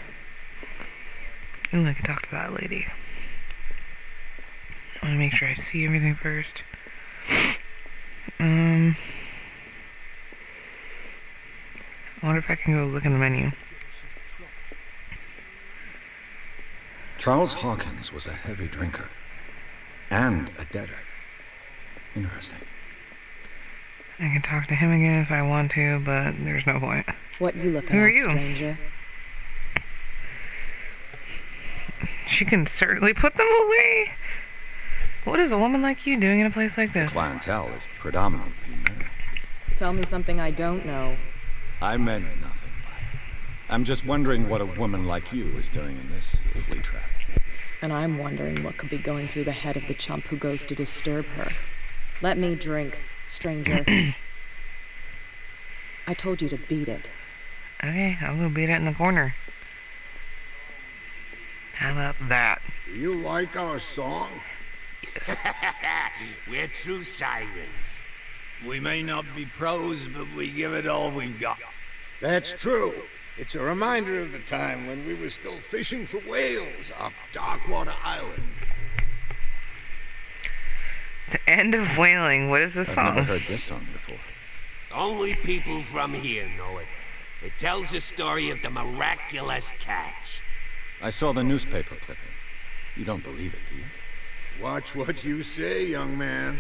Ooh, I can talk to that lady. I want to make sure I see everything first. I wonder if I can go look in the menu. Charles Hawkins was a heavy drinker. And a debtor. Interesting. I can talk to him again if I want to, but there's no point. What you looking Who are at, you? stranger? She can certainly put them away. What is a woman like you doing in a place like this? Clientele is predominantly male. Tell me something I don't know. I meant nothing by it. I'm just wondering what a woman like you is doing in this flea trap. And I'm wondering what could be going through the head of the chump who goes to disturb her. Let me drink, stranger. I told you to beat it. Okay, I'll go beat it in the corner. How about that? Do you like our song? We're true sirens. We may not be pros, but we give it all we've got. That's true. It's a reminder of the time when we were still fishing for whales off Darkwater Island. The end of whaling. What is this I've song? never heard this song before. Only people from here know it. It tells the story of the miraculous catch. I saw the newspaper clipping. You don't believe it, do you? Watch what you say, young man.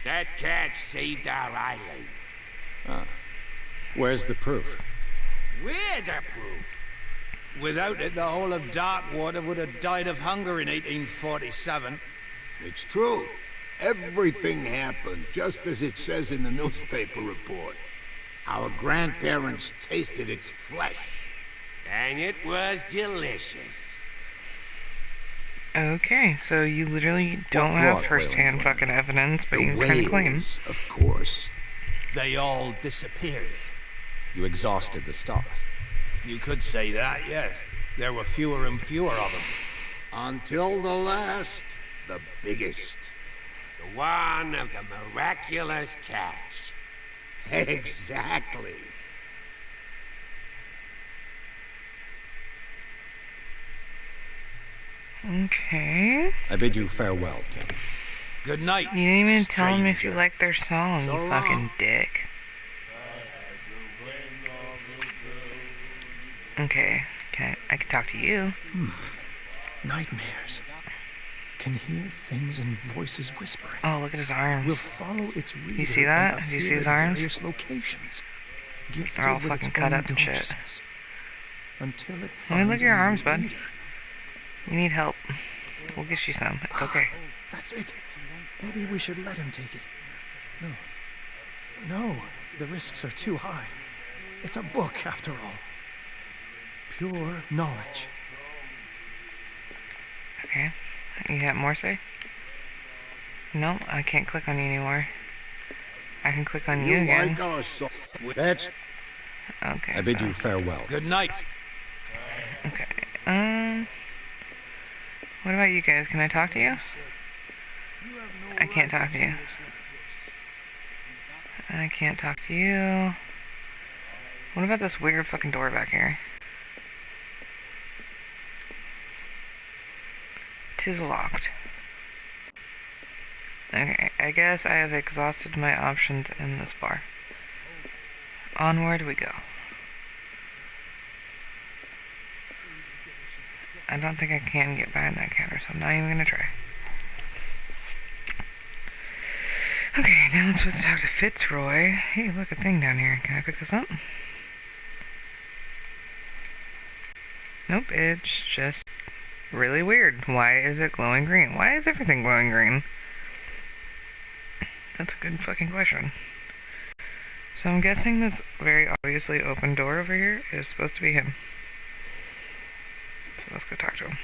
That cat saved our island. Ah. Where's the proof? We're the proof. Without it, the whole of Darkwater would have died of hunger in 1847. It's true. Everything happened just as it says in the newspaper report. Our grandparents tasted its flesh. And it was delicious. Okay, so you literally don't have brought first-hand Whalecum? fucking evidence, but The you kind of claim. whales, of course. They all disappeared. You exhausted the stocks. You could say that, yes. There were fewer and fewer of them. Until the last, the biggest. The one of the miraculous catch. Exactly. Okay. I bid you farewell, King. Good night. You didn't even tell them if you stranger. like their song, So you fucking long. dick. Okay, I can talk to you. Nightmares. Can hear things and voices whispering. Oh, look at his arms. We'll follow its reader. see that? and Do you see appear his at arms? various locations. Gifted They're all with its fucking cut own up and shit. consciousness. Until it Let me finds look at your a new arms, bud. reader. You need help. We'll get you some. It's okay. That's it. Maybe we should let him take it. No. No, the risks are too high. It's a book, after all. Pure knowledge. Okay. You got more, say? No, I can't click on you anymore. I can click on you again. like our song? That's Okay. I bid so- you farewell. Good night. Okay. What about you guys? Can I talk to you? I can't talk to you. I can't talk to you. What about this weird fucking door back here? 'Tis locked. Okay, I guess I have exhausted my options in this bar. Onward we go. I don't think I can get behind that counter, so I'm not even gonna try. Okay, now I'm supposed to talk to Fitzroy. Hey, look, a thing down here. Can I pick this up? Nope, it's just really weird. Why is it glowing green? Why is everything glowing green? That's a good fucking question. So I'm guessing this very obviously open door over here is supposed to be him. So let's go talk to him.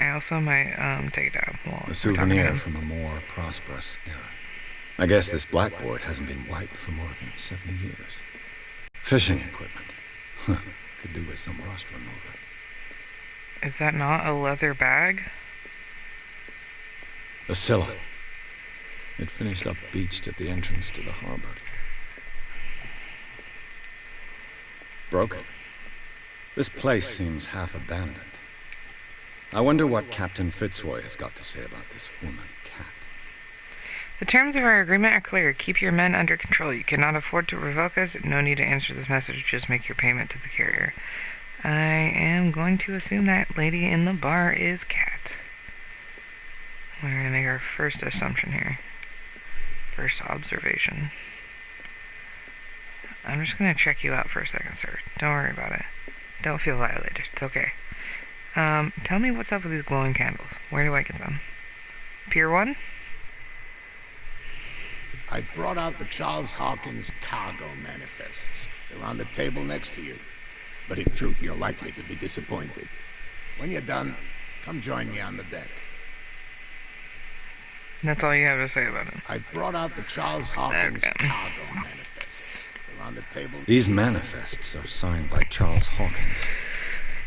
I also might take it down. While A we're talking to souvenir him. from a more prosperous era. I guess this blackboard hasn't been wiped for more than 70 years. Fishing equipment. Could do with some rust remover. Is that not a leather bag? The Scylla. It finished up beached at the entrance to the harbor. Broken. This place seems half abandoned. I wonder what Captain Fitzroy has got to say about this woman, Cat. The terms of our agreement are clear. Keep your men under control. You cannot afford to revoke us. No need to answer this message. Just make your payment to the carrier. I am going to assume that lady in the bar is Cat. We're going to make our first assumption here. First observation. I'm just going to check you out for a second, sir. Don't worry about it. Don't feel violated. It's okay. Tell me what's up with these glowing candles. Where do I get them? Pier 1? I've brought out the Charles Hawkins cargo manifests. They're on the table next to you. But in truth, you're likely to be disappointed. When you're done, come join me on the deck. That's all you have to say about it. I've brought out the Charles Hawkins Okay. cargo manifests. They're on the table. These manifests are signed by Charles Hawkins.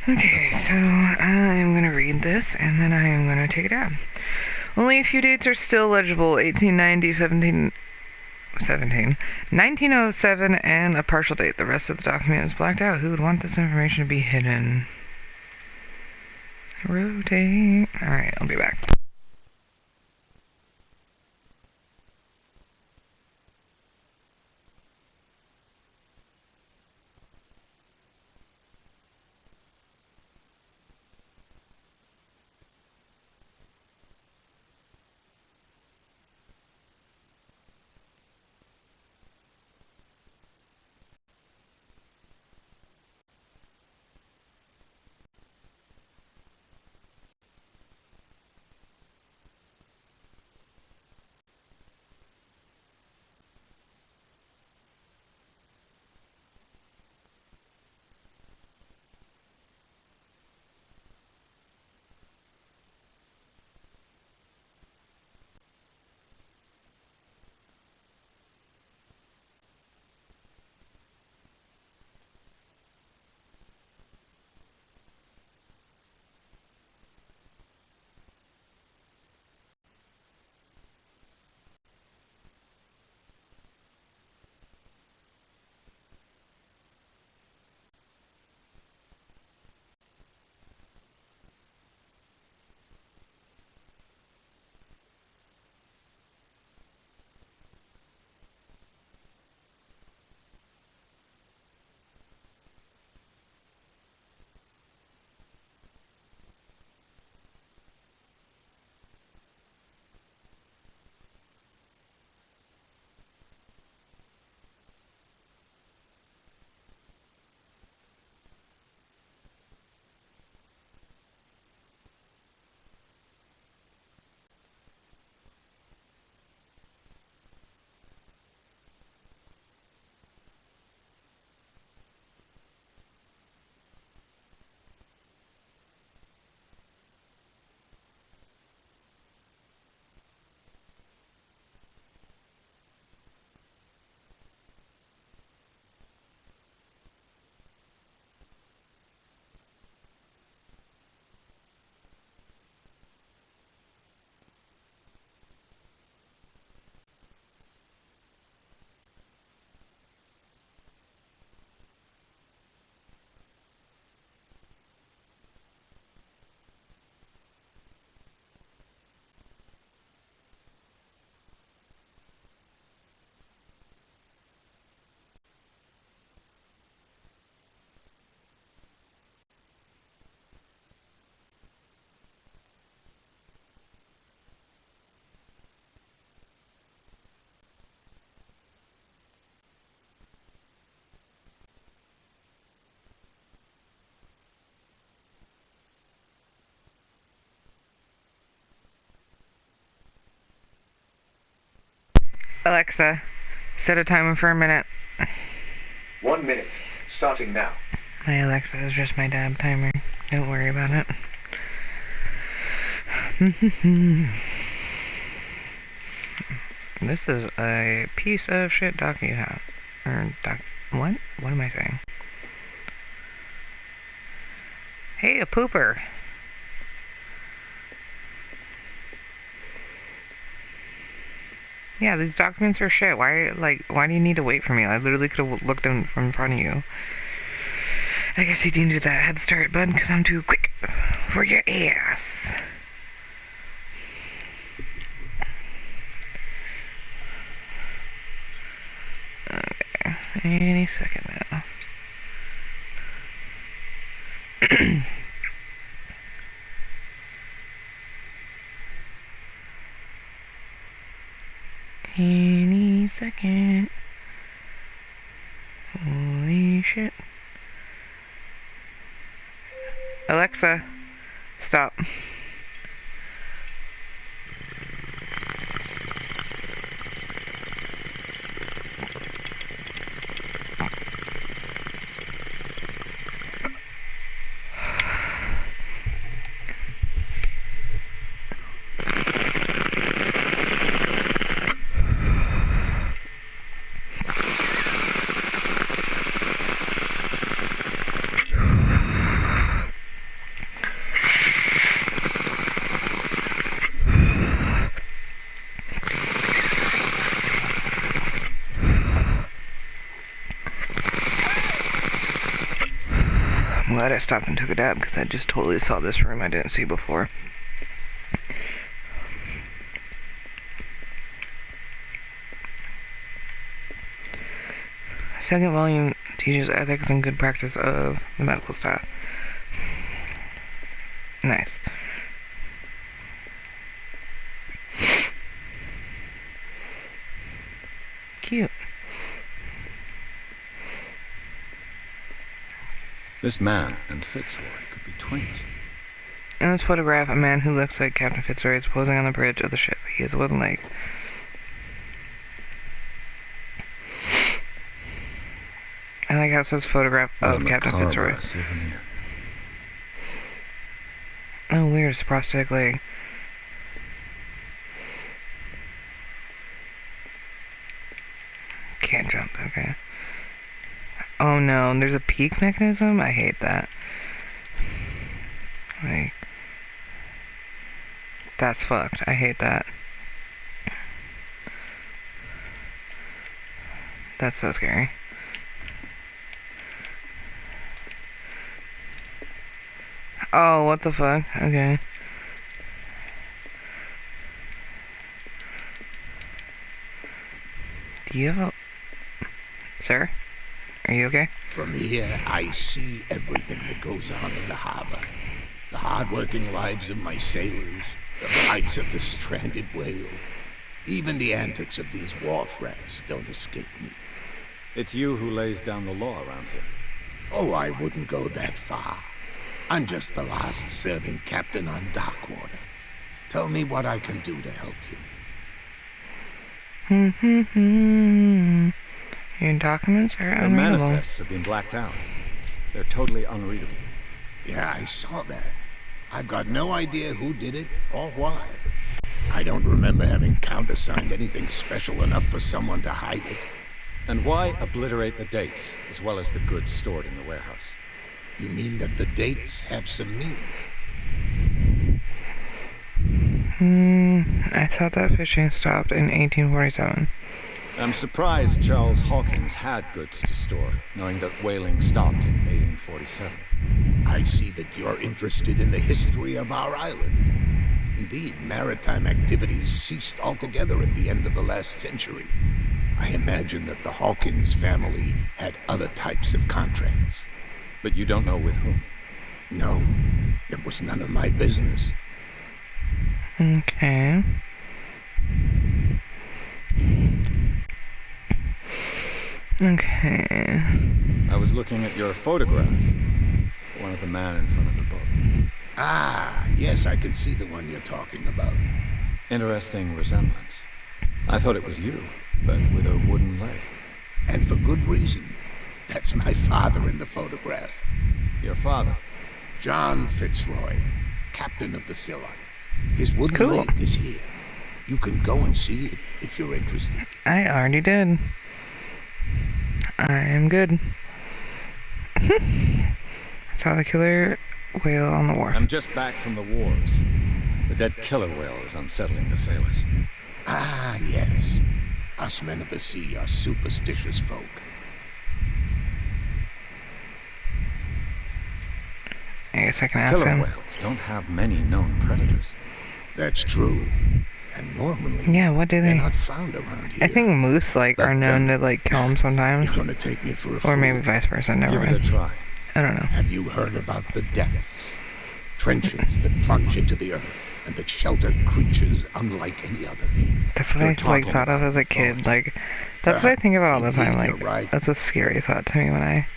Okay, so I am going to read this, and then I am going to take it out. Only a few dates are still legible. 1890, 1907, and a partial date. The rest of the document is blacked out. Who would want this information to be hidden? Rotate. Alright, I'll be back. Alexa, set a timer for a minute. 1 minute, starting now. My Alexa is just my dab timer. Don't worry about it. This is a piece of shit doc you have. What? What am I saying? Hey, a pooper. Yeah, these documents are shit. Why do you need to wait for me? I literally could have looked in from in front of you. I guess you needed that head start button because I'm too quick for your ass. Okay, any second now. Any second. Holy shit. Alexa, stop. I'm glad I stopped and took a dab because I just totally saw this room I didn't see before. Second volume teaches ethics and good practice of the medical staff. Nice. Cute. This man and Fitzroy could be twins. In this photograph, a man who looks like Captain Fitzroy is posing on the bridge of the ship. He has a wooden leg. I like how it says photograph of Captain Fitzroy. Souvenir. Oh, weird. It's a prosthetic leg. Can't jump. Okay. Oh no, there's a peak mechanism? I hate that. Like, that's fucked. I hate that. That's so scary. Oh, what the fuck? Okay. Do you have a... Sir? Are you okay? From here, I see everything that goes on in the harbor. The hard-working lives of my sailors, the fights of the stranded whale. Even the antics of these wharf rats don't escape me. It's you who lays down the law around here. Oh, I wouldn't go that far. I'm just the last serving captain on Darkwater. Tell me what I can do to help you. Your documents are Your unreadable. manifests have been blacked out. They're totally unreadable. Yeah, I saw that. I've got no idea who did it or why. I don't remember having countersigned anything special enough for someone to hide it. And why obliterate the dates, as well as the goods stored in the warehouse? You mean that the dates have some meaning? I thought that fishing stopped in 1847. I'm surprised Charles Hawkins had goods to store, knowing that whaling stopped in 1847. I see that you're interested in the history of our island. Indeed, maritime activities ceased altogether at the end of the last century. I imagine that the Hawkins family had other types of contracts. But you don't know with whom? No, it was none of my business. Okay. Okay. I was looking at your photograph. One of the man in front of the boat. Ah, yes, I can see the one you're talking about. Interesting resemblance. I thought it was you. but with a wooden leg. And for good reason. That's my father in the photograph. Your father? John Fitzroy, captain of the Scylla. His wooden Cool. leg is here. You can go and see it if you're interested. I already did. I'm good. Saw the killer whale on the wharf. I'm just back from the wharves. The dead killer whale is unsettling the sailors. Ah, yes. Us men of the sea are superstitious folk. I guess I can ask Killer him. whales don't have many known predators. That's true. And normally, Yeah, what do they're they? not found around here. I think moose are But, known to kill them sometimes, You're gonna take me for a fool. or maybe vice versa. Never Give it a mind. try. I don't know. Have you heard about the depths? Trenches that plunge into the earth and that shelter creatures unlike any other. That's what You're I talking thought of about as a the kid. thought. That's what I think about all the Indeed, time. you're right. That's a scary thought to me when I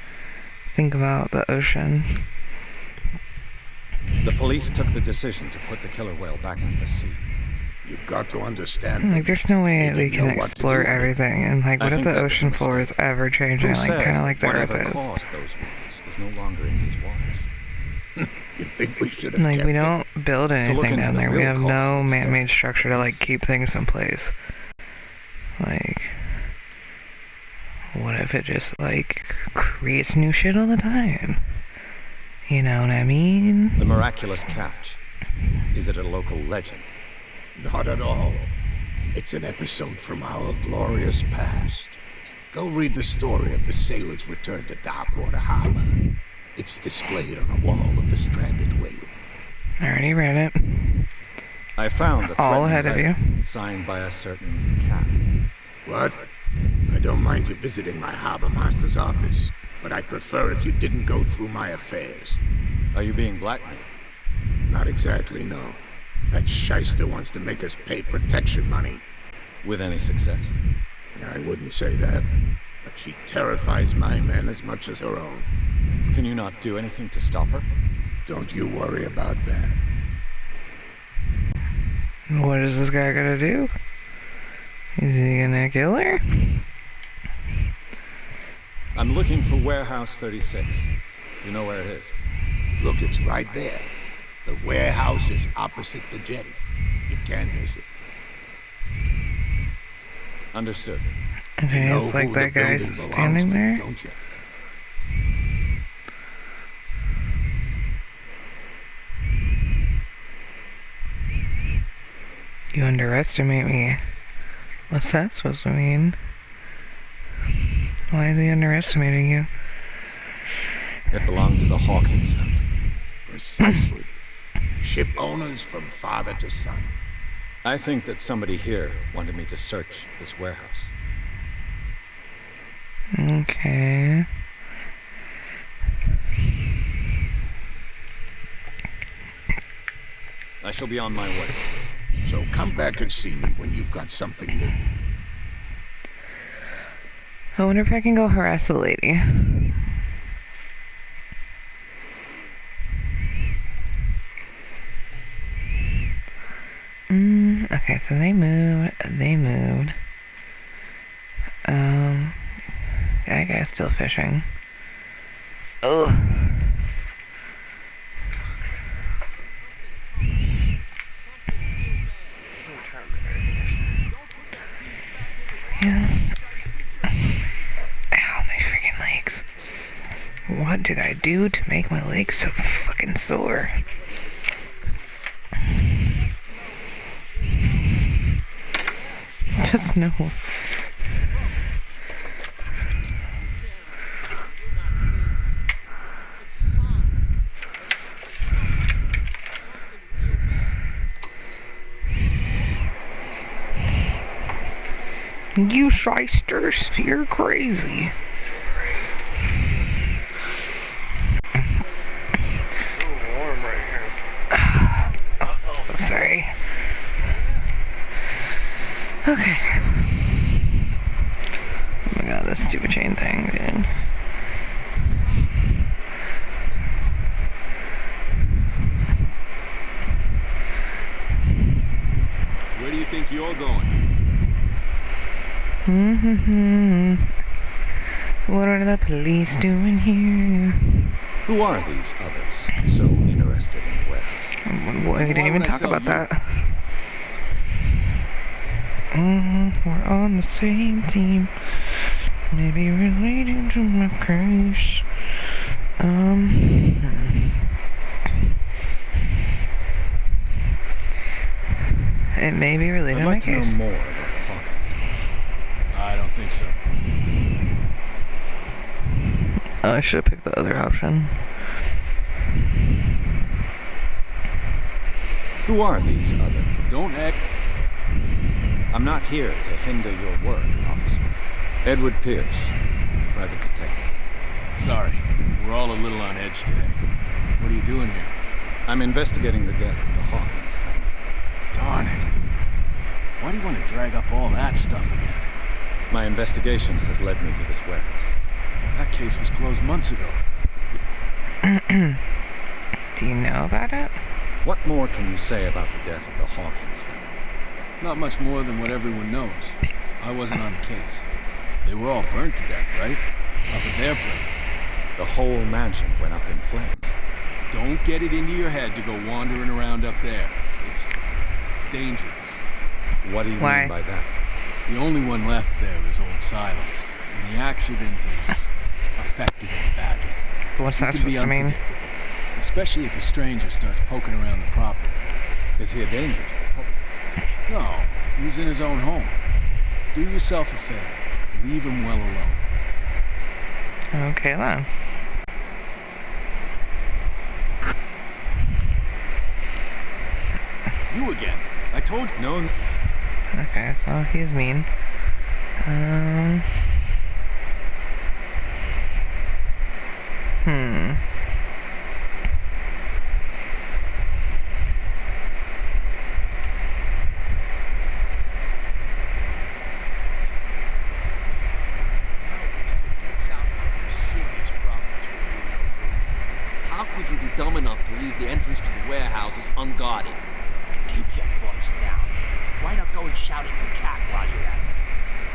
think about the ocean. The police took the decision to put the killer whale back into the sea. You've got to understand. There's no way They we didn't can know what to explore do with it. everything. And what if think the that was a ocean floor is mistake. ever changing, Who says kind of like the whatever Earth is? caused those wounds is no longer in these waters? You think we should have kept We it? don't build look anything into down the there. We real have cause no of its man-made death. structure to keep things in place. What if it just creates new shit all the time? You know what I mean? The miraculous catch. Is it a local legend? Not at all. It's an episode from our glorious past. Go read the story of the sailor's return to Darkwater Harbor. It's displayed on a wall of the stranded whale. I already read it. I found a All threatening ahead of letter you. signed by a certain cat. What? I don't mind you visiting my harbor master's office, but I'd prefer if you didn't go through my affairs. Are you being blackmailed? Not exactly, no. That shyster wants to make us pay protection money. With any success? I wouldn't say that, but she terrifies my men as much as her own. Can you not do anything to stop her? Don't you worry about that. What is this guy gonna do? Is he gonna kill her? I'm looking for Warehouse 36. You know where it is? Look, it's right there. The warehouse is opposite the jetty. You can't miss it. Understood. Okay, You know it's who the that guy's building belongs standing to, there. don't you? You underestimate me. What's that supposed to mean? Why is he underestimating you? It belonged to the Hawkins family. Precisely. Ship owners from father to son. I think that somebody here wanted me to search this warehouse. Okay. I shall be on my way. So come back and see me when you've got something new. I wonder if I can go harass the lady. Okay, so they moved. That guy's still fishing. Ugh. Yeah. Ow, my freaking legs. What did I do to make my legs so fucking sore? Just no. You shysters, you're crazy. Warm right here. Oh, sorry. Okay. Oh my god, this stupid chain thing, dude. Where do you think you're going? What are the police doing here? Who are these others so interested in the warehouse? Boy, he didn't even talk about that. We're on the same team. Maybe relating to my case. It may be related I'd to my like to know case. more about the Hawkins case. I don't think so. Oh, I should have picked the other option. Who are these other? Don't act. I'm not here to hinder your work, officer. Edward Pierce, private detective. Sorry, we're all a little on edge today. What are you doing here? I'm investigating the death of the Hawkins family. Darn it. Why do you want to drag up all that stuff again? My investigation has led me to this warehouse. That case was closed months ago. Do you know about it? What more can you say about the death of the Hawkins family? Not much more than what everyone knows. I wasn't on the case. They were all burnt to death, right? Up at their place. The whole mansion went up in flames. Don't get it into your head to go wandering around up there. It's dangerous. What do you Why? mean by that? The only one left there is old Silas, and the accident has affected him badly. What's that He can be supposed to mean? unpredictable, especially if a stranger starts poking around the property. Is he a danger to the public? No, he's in his own home. Do yourself a favor. Leave him well alone. Okay then. You again. I told you. No. Okay, so he's mean. How could you be dumb enough to leave the entrance to the warehouses unguarded? Keep your voice down. Why not go and shout at the cat while you're at it?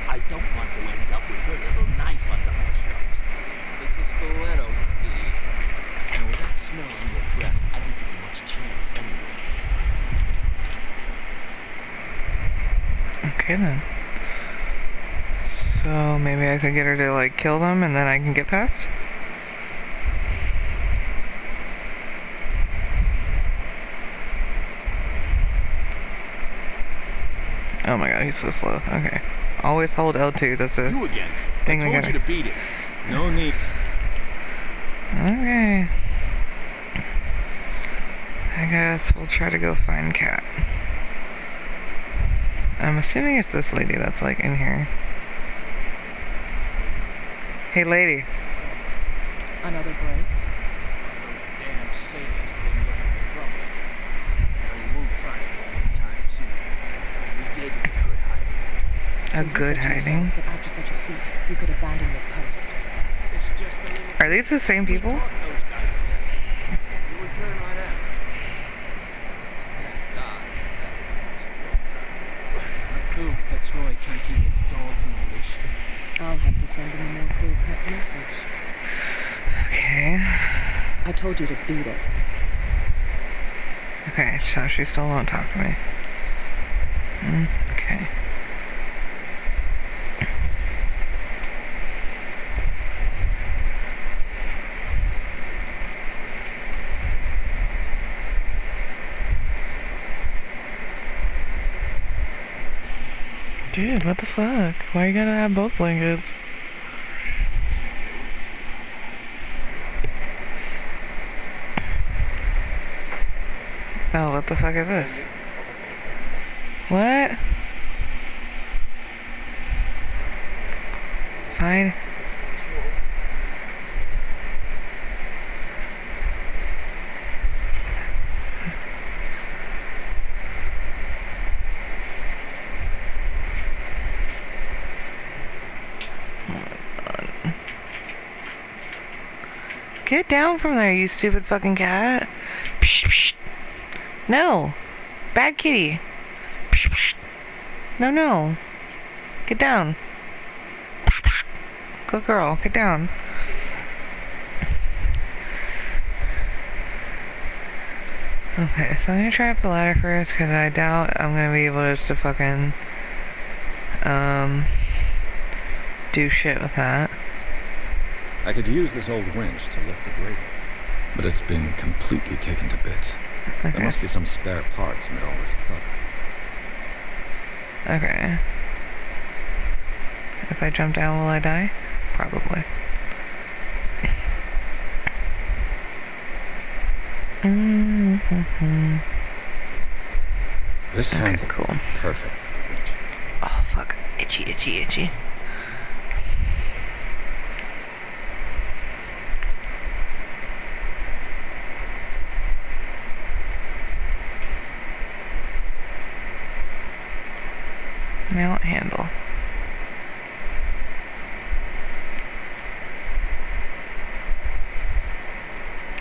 I don't want to end up with her little knife under my throat. It's a stiletto, you idiot. And with that smell on your breath, I don't give you much chance anyway. Okay then. So maybe I could get her to like kill them and then I can get past? Oh my god, he's so slow. Okay. Always hold L2, that's a You again. thing I we told gotta... you to beat it. No need. Okay. I guess we'll try to go find Cat. I'm assuming it's this lady that's like in here. Hey lady. Another break? One of those damn sailors came looking for trouble. But he won't try again anytime soon. We gave him a good hiding. A So you good said to hiding. yourselves that after such a feat, you could abandon your post. It's just a little... Are these the same We people? taught those guys a lesson. You return right after. I just think Stan died in his head. That fool Fitzroy can't keep his dogs on a leash. I'll have to send him a more clear-cut message. Okay. I told you to beat it. Okay, so she still won't talk to me. Okay. Dude, what the fuck? Why you gotta have both blankets? Oh, what the fuck is this? What? Fine. Get down from there, you stupid fucking cat. Psh, psh. No. Bad kitty. Psh, psh. No, no. Get down. Good girl. Get down. Okay, so I'm gonna try up the ladder first, because I doubt I'm gonna be able just to fucking, do shit with that. I could use this old winch to lift the grating, but it's been completely taken to bits. Okay. There must be some spare parts amid all this clutter. Okay. If I jump down, will I die? Probably. This handle Okay, cool. would be perfect for the winch. Oh, fuck. Itchy, itchy, itchy. Mount handle.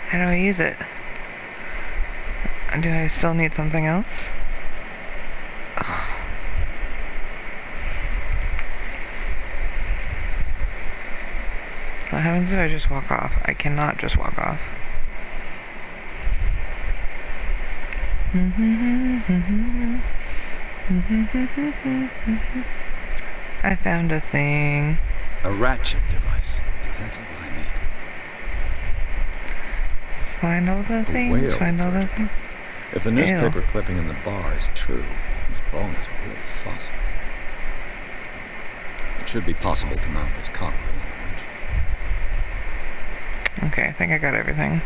How do I use it? Do I still need something else? Ugh. What happens if I just walk off? I cannot just walk off. I found a thing. A ratchet device. Exactly what I need. Find all the A things, whale find all the vertebrae. things. If the newspaper clipping in the bar is true, this bone is a real fossil. It should be possible to mount this cogwheel on the winch. Okay, I think I got everything.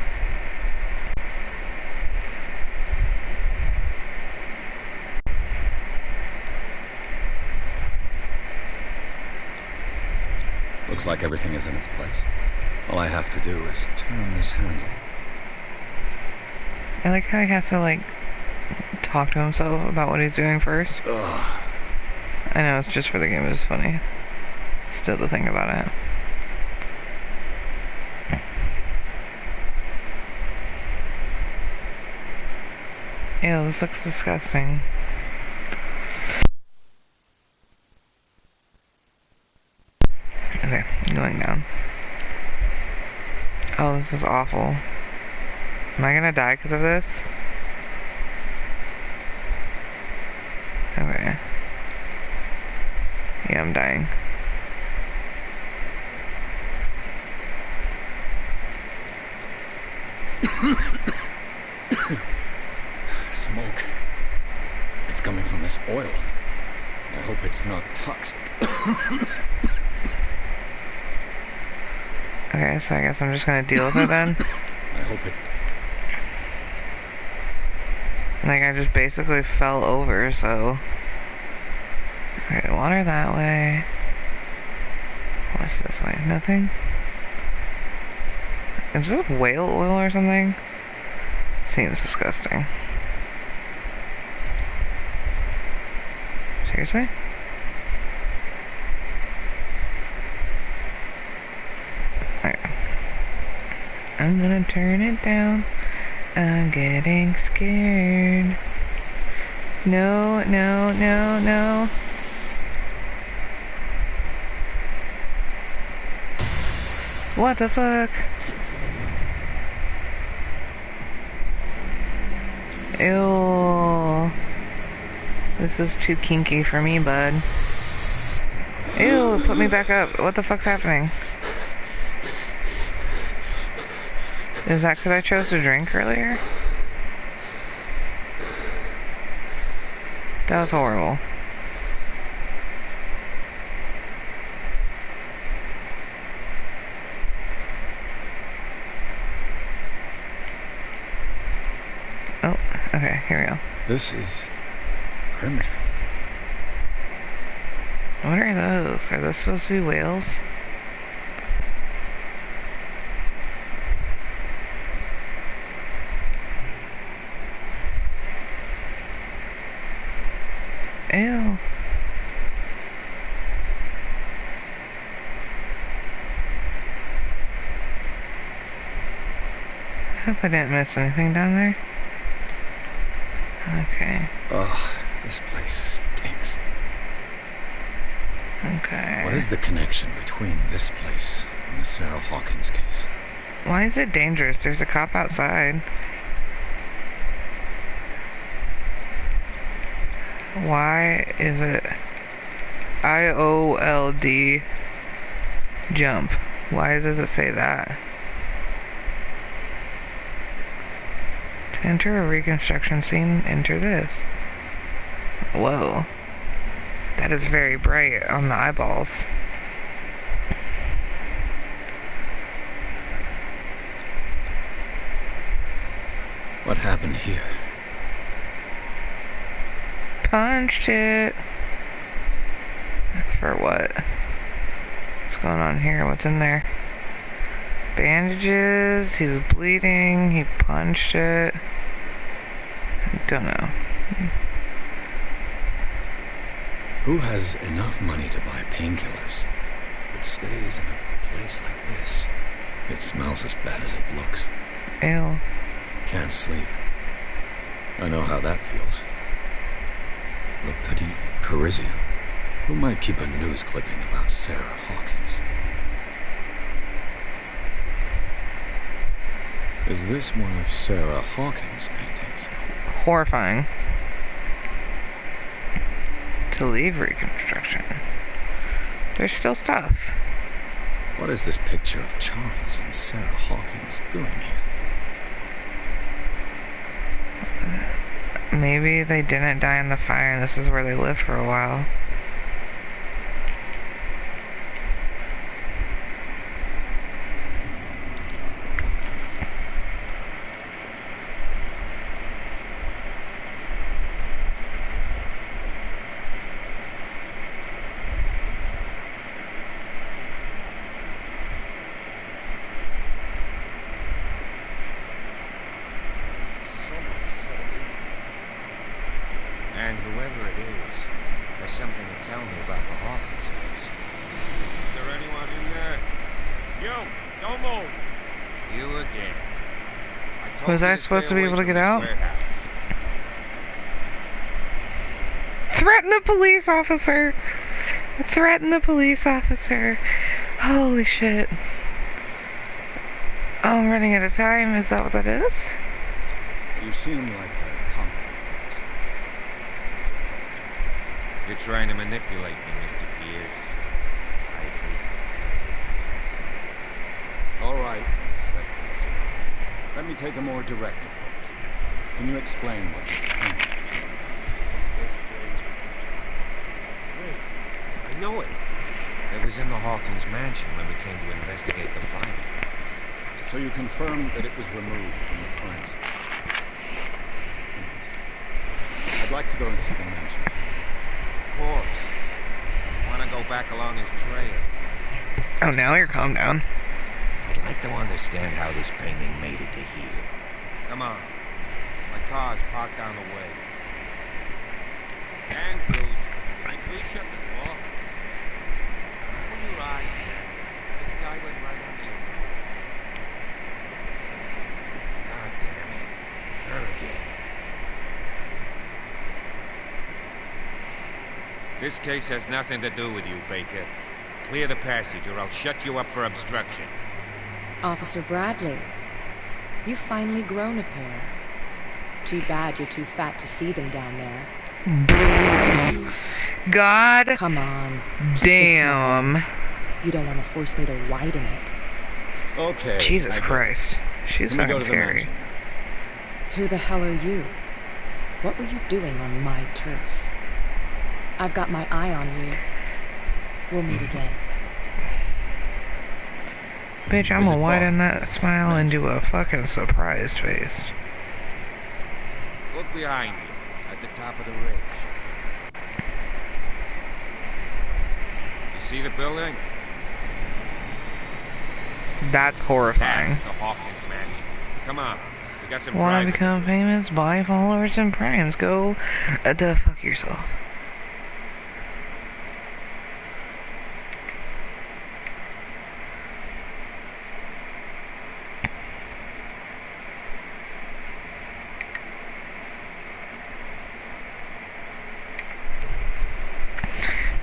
Looks like everything is in its place. All I have to do is turn this handle. I like how he has to, like, talk to himself about what he's doing first. Ugh. I know, it's just for the game, it's funny. Still to think about it. Ew, this looks disgusting. Okay, going down. Oh, this is awful. Am I gonna die because of this? Okay. Yeah, I'm dying. Smoke. It's coming from this oil. I hope it's not toxic. Okay, so I guess I'm just gonna deal with it then. I hope it... Like, I just basically fell over, so... Okay, water that way. What's this way? Nothing? Is this whale oil or something? Seems disgusting. Seriously? Alright. I'm gonna turn it down. I'm getting scared. No, no, no, no. What the fuck? Ew. This is too kinky for me, bud. Ew, put me back up. What the fuck's happening? Is that because I chose to drink earlier? That was horrible. Oh, okay, here we go. This is... primitive. What are those? Are those supposed to be whales? Ew. I hope I didn't miss anything down there. Okay. Ugh, this place stinks. Okay. What is the connection between this place and the Sarah Hawkins case? Why is it dangerous? There's a cop outside. Why is it IOLD jump? Why does it say that? To enter a reconstruction scene, enter this. Whoa. That is very bright on the eyeballs. What happened here? Punched it. For what? What's going on here? What's in there? Bandages. He's bleeding. He punched it. Don't know. Who has enough money to buy painkillers but stays in a place like this? It smells as bad as it looks. Ew. Can't sleep. I know how that feels. Le Petit Parisien. Who might keep a news clipping about Sarah Hawkins? Is this one of Sarah Hawkins' paintings? Horrifying. To leave reconstruction. There's still stuff. What is this picture of Charles and Sarah Hawkins doing here? Maybe they didn't die in the fire and this is where they lived for a while. And whoever it is has something to tell me about the Hawkins case. Is there anyone in there? You! Don't move! You again. I told Was you I to supposed stay to be away able to from get this out? warehouse. Threaten the police officer! Threaten the police officer! Holy shit. Oh, I'm running out of time. Is that what that is? You seem like a competent person. You're trying to manipulate me, Mr. Pierce. I hate to be taken for a fool. All right, Inspector Lestrade. Let me take a more direct approach. Can you explain what this painting is doing? This strange poetry. Wait, I know it. It was in the Hawkins mansion when we came to investigate the fire. So you confirm that it was removed from the crime scene? Interesting. I'd like to go and see the mansion. Of course. Want to go back along his trail? Oh, now you're calm down. I'd like to understand how this painting made it to here. Come on. My car's parked down the way. Andrews, would you please shut the door? Open your eyes, man. This guy went right under your nose. God damn it. Her again. This case has nothing to do with you, Baker. Clear the passage or I'll shut you up for obstruction. Officer Bradley, you've finally grown a pair. Too bad you're too fat to see them down there. God Come on. damn. You don't want to force me to widen it. Okay. Jesus Christ. She's Can we go fucking to the scary. mansion? Who the hell are you? What were you doing on my turf? I've got my eye on you. We'll meet again. Bitch, I'm Is gonna it widen far? that smile into a fucking surprised face. Look behind you, at the top of the ridge. You see the building? That's horrifying. That's the Hawkins mansion. Come on, we got some Wanna driving to become do. famous? Buy followers and primes. Go the fuck yourself.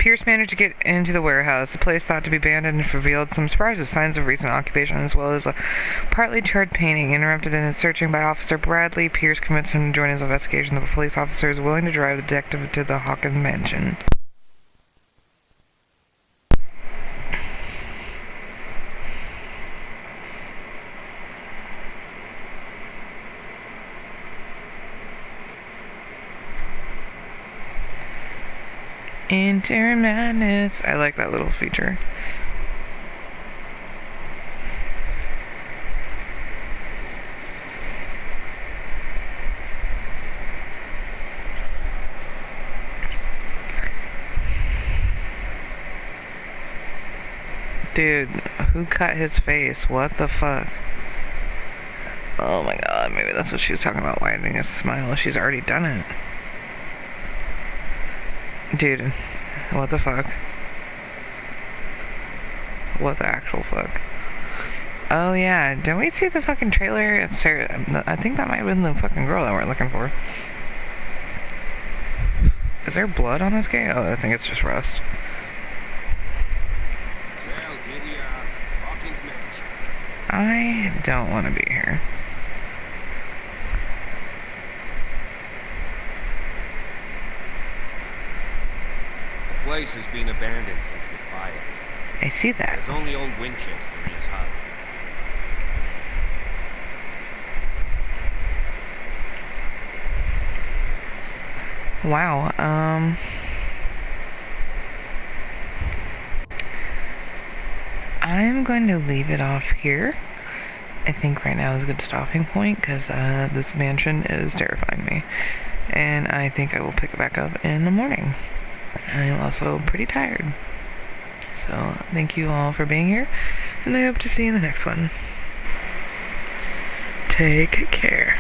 Pierce managed to get into the warehouse. The place thought to be abandoned revealed some surprise signs of recent occupation, as well as a partly charred painting. Interrupted in his searching by Officer Bradley, Pierce convinced him to join his investigation. The police officer is willing to drive the detective to the Hawkins mansion. Enter madness. I like that little feature. Dude, who cut his face? What the fuck? Oh my god, maybe that's what she was talking about, widening his smile. She's already done it. Dude, what the fuck? What the actual fuck? Oh yeah, didn't we see the fucking trailer? It's Sarah. I think that might have been the fucking girl that we're looking for. Is there blood on this guy? Oh, I think it's just rust. Well, here we are. Hawkins Mansion. I don't want to be here. The place has been abandoned since the fire. I see that. There's only old Winchester in his hut. Wow, I'm going to leave it off here. I think right now is a good stopping point, because this mansion is terrifying me. And I think I will pick it back up in the morning. I'm also pretty tired. So, thank you all for being here, and I hope to see you in the next one. Take care.